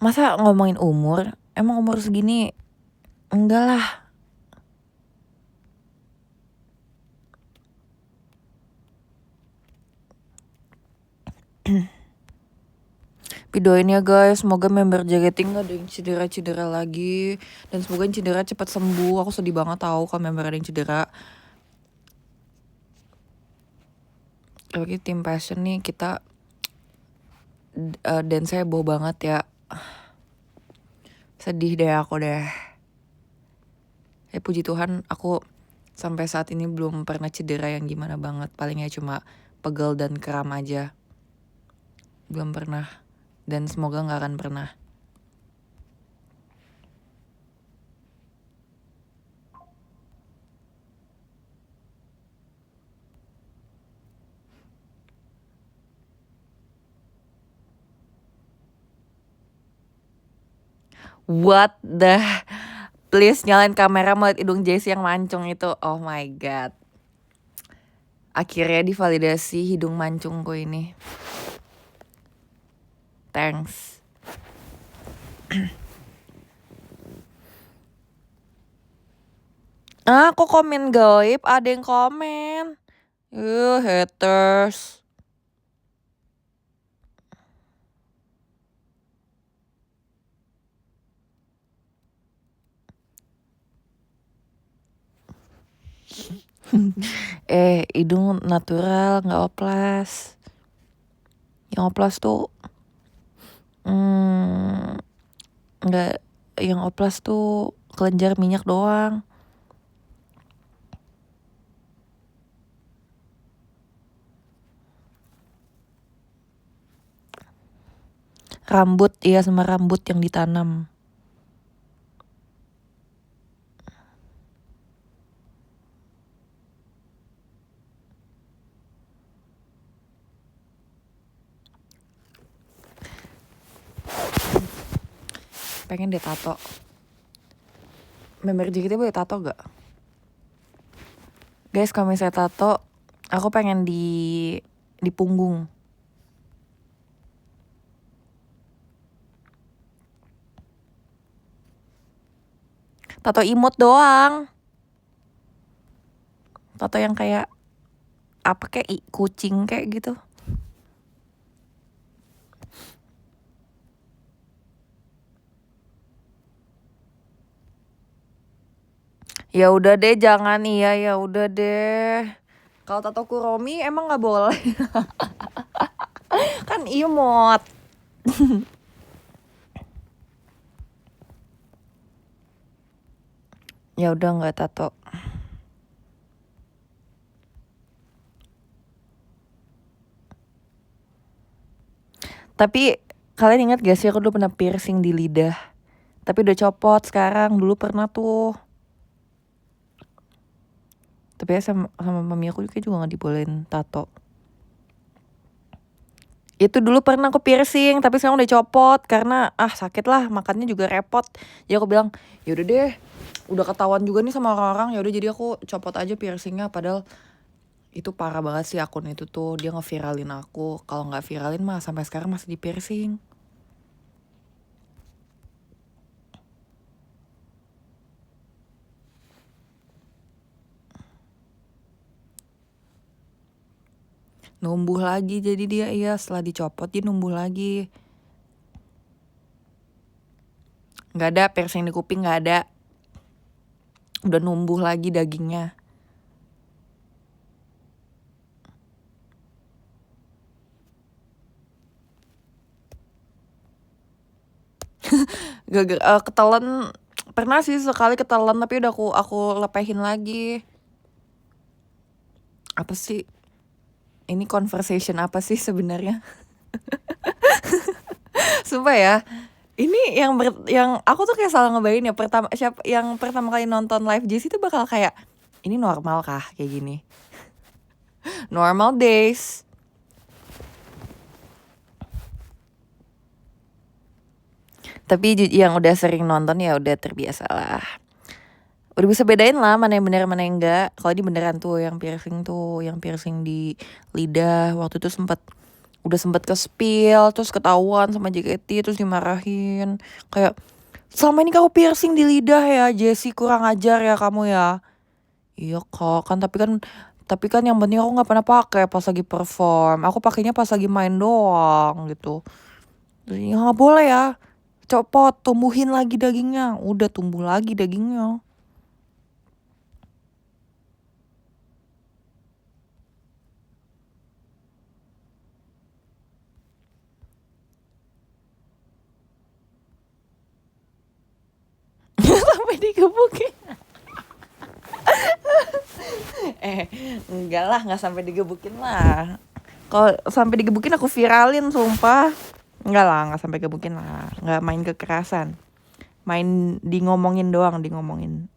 Masa ngomongin umur? Emang umur segini? Enggak lah. Doain ya guys, semoga member JKT gak ada yang cedera-cedera lagi. Dan semoga yang cedera cepat sembuh. Aku sedih banget tahu kalau member ada yang cedera. Oke, tim Passion nih kita dance heboh banget ya. Sedih deh aku deh. Puji Tuhan aku sampai saat ini belum pernah cedera yang gimana banget. Palingnya cuma pegel dan kram aja. Belum pernah. Dan semoga gak akan pernah. What the... Please nyalain kamera mau liat hidung Jessie yang mancung itu. Oh my god. Akhirnya divalidasi hidung mancungku ini. Thanks. Kok komen gaib? Ada yang komen. Haters. Hidung natural, nggak oplas. Yang oplas tuh nggak, yang oplas tuh kelenjar minyak doang. Rambut, iya sama rambut yang ditanam. Pengen deh tato. Member JKT boleh tato gak? Guys, kalau misalnya tato, aku pengen di punggung. Tato imut doang. Tato yang kayak apa kayak kucing kayak gitu. Ya udah deh, jangan. Iya, ya udah deh. Kalau tato Kuromi emang nggak boleh. Kan imut. Ya udah nggak tato. Tapi kalian ingat gak sih aku dulu pernah piercing di lidah? Tapi udah copot sekarang. Dulu pernah tuh. Tapi ya sama mami aku juga gak dibolehin tato. Itu dulu pernah aku piercing, tapi sekarang udah copot karena sakit lah, makannya juga repot. Jadi aku bilang, yaudah deh, udah ketahuan juga nih sama orang-orang, yaudah jadi aku copot aja piercingnya. Padahal itu parah banget sih akun itu tuh, dia ngeviralin aku. Kalau nggak viralin mah sampai sekarang masih di piercing. Numbuh lagi jadi dia, iya setelah dicopot dia numbuh lagi. Nggak ada piercing di kuping, nggak ada. Udah numbuh lagi dagingnya. Ketelan pernah sih sekali ketelan, tapi udah aku lepehin lagi. Apa sih ini conversation apa sih sebenarnya? Sumpah ya, ini yang aku tuh kayak salah ngebayangin ya. Yang pertama kali nonton live Jessie itu bakal kayak, ini normal kah kayak gini? Normal days. Tapi yang udah sering nonton ya udah terbiasa lah. Udah bisa bedain lah mana yang bener mana yang enggak. Kalau ini beneran tuh yang piercing di lidah. Waktu itu sempet Udah sempet ke spill, terus ketahuan sama JKT, terus dimarahin. Kayak, selama ini kamu piercing di lidah ya, Jessie, kurang ajar ya kamu ya. Iya kak, tapi kan yang penting aku nggak pernah pakai pas lagi perform. Aku pakainya pas lagi main doang gitu. Ya nggak boleh ya. Copot, tumbuhin lagi dagingnya. Udah tumbuh lagi dagingnya. Sampai digebukin. Enggak lah, nggak sampai digebukin lah. Kalau sampai digebukin aku viralin, sumpah. Enggak lah, nggak sampai gebukin lah. Nggak main kekerasan. Main di ngomongin doang, di ngomongin.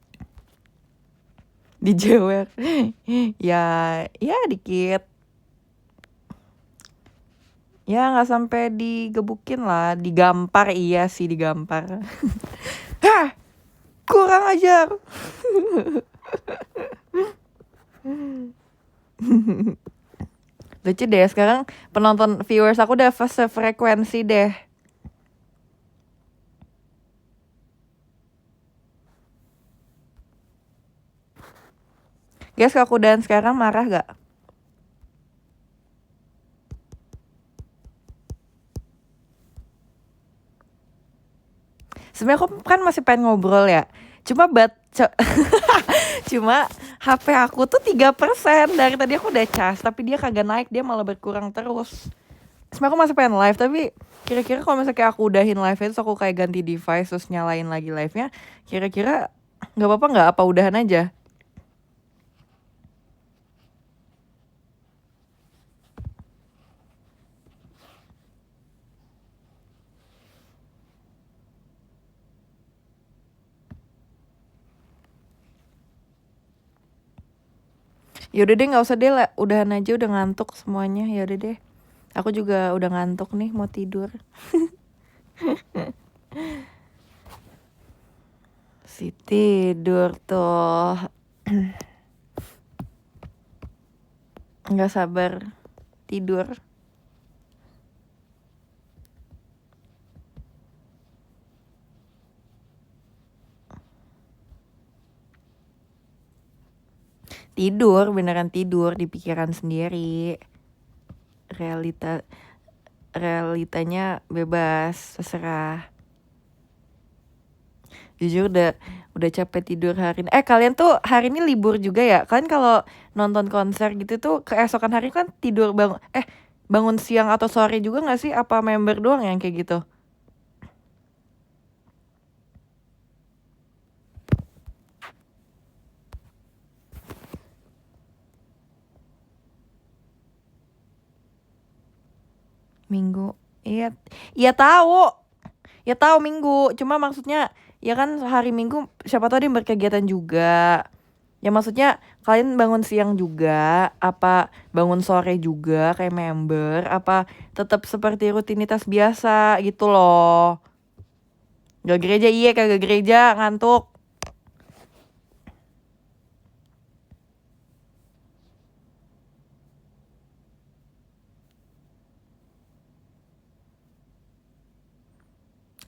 Dijewer. Ya, ya dikit. Ya nggak sampai digebukin lah, digampar iya sih digampar. Hah, kurang ajar. Lucu deh, sekarang penonton viewers aku udah sefrekuensi deh. Guys, kalau aku dan sekarang marah gak? Sebenarnya aku kan masih pengen ngobrol ya. Cuma cuma HP aku tuh 3%. Dari tadi aku udah cas, tapi dia kagak naik, dia malah berkurang terus. Sebenarnya aku masih pengen live, tapi kira-kira kalau misalnya kayak aku udahin live itu aku kayak ganti device terus nyalain lagi live-nya, kira-kira nggak apa-apa nggak? Apa udahan aja? Yaudah deh, nggak usah deh lah, udahan aja, udah ngantuk semuanya. Yaudah deh, aku juga udah ngantuk nih, mau tidur. Si tidur tuh. Nggak sabar tidur. Tidur, beneran tidur di pikiran sendiri. Realitanya bebas, terserah. Jujur udah capek tidur hari ini. Kalian tuh hari ini libur juga ya? Kalian kalau nonton konser gitu tuh keesokan hari kan tidur bangun siang atau sore juga nggak sih? Apa member doang yang kayak gitu? Minggu. Iya tahu. Ya tahu Minggu. Cuma maksudnya ya kan hari Minggu siapa tahu dia berkegiatan juga. Ya maksudnya kalian bangun siang juga, apa bangun sore juga kayak member, apa tetap seperti rutinitas biasa gitu loh. Gak gereja, iya kagak gereja, ngantuk.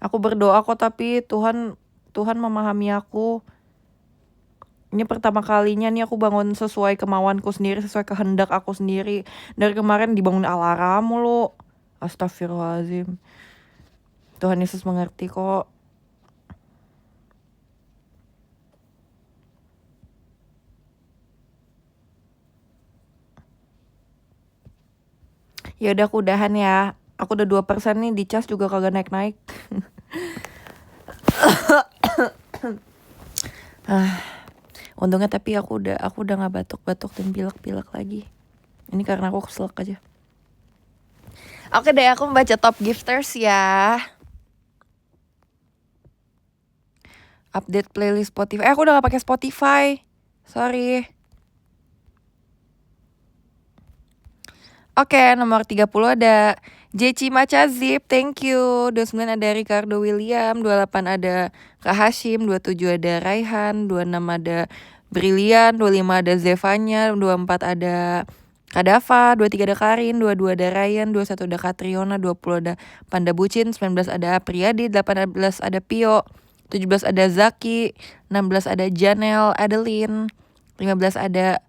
Aku berdoa kok, tapi Tuhan memahami aku. Ini pertama kalinya nih aku bangun sesuai kemauanku sendiri, sesuai kehendak aku sendiri. Dari kemarin dibangun alarm mulu. Astagfirullahaladzim. Tuhan Yesus mengerti kok. Ya udah, aku udahan ya. Aku udah 2% nih, di cas juga kagak naik-naik. Untungnya tapi aku udah nggak batuk-batuk dan pilek-pilek lagi. Ini karena aku keselak aja. Oke deh, aku membaca top gifters ya. Update playlist Spotify. Aku udah gak pakai Spotify. Sorry. Oke, nomor 30 ada Jeci Macazip, thank you. 29 ada Ricardo William, 28 ada Kak Hashim, 27 ada Raihan, 26 ada Brilian, 25 ada Zevanya, 24 ada Kak Dava, 23 ada Karin, 22 ada Ryan, 21 ada Katriona, 20 ada Panda Bucin, 19 ada Apriyadi, 18 ada Pio, 17 ada Zaki, 16 ada Janel, Adeline, 15 ada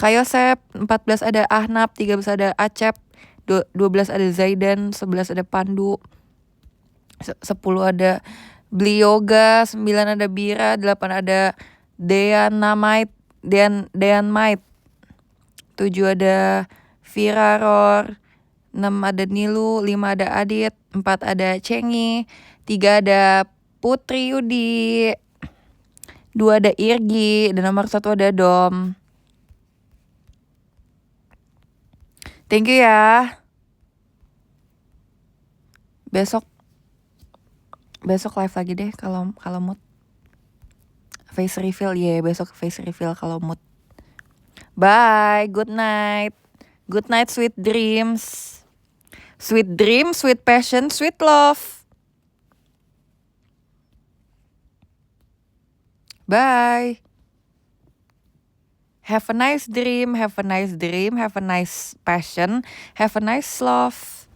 Kayosep, 14 ada Ahnab, 13 ada Acep, 12 ada Zaidan, 11 ada Pandu, 10 ada Beli Yoga, 9 ada Bira, 8 ada Deanmite, 7 ada Viraror, 6 ada Nilu, 5 ada Adit, 4 ada Cengi, 3 ada Putri Yudi, 2 ada Irgi, dan nomor 1 ada Dom. Thank you ya. Besok live lagi deh kalau mood. Face reveal besok face reveal kalau mood. Bye, good night. Good night, sweet dreams. Sweet dreams, sweet passion, sweet love. Bye. Have a nice dream, have a nice passion, have a nice love.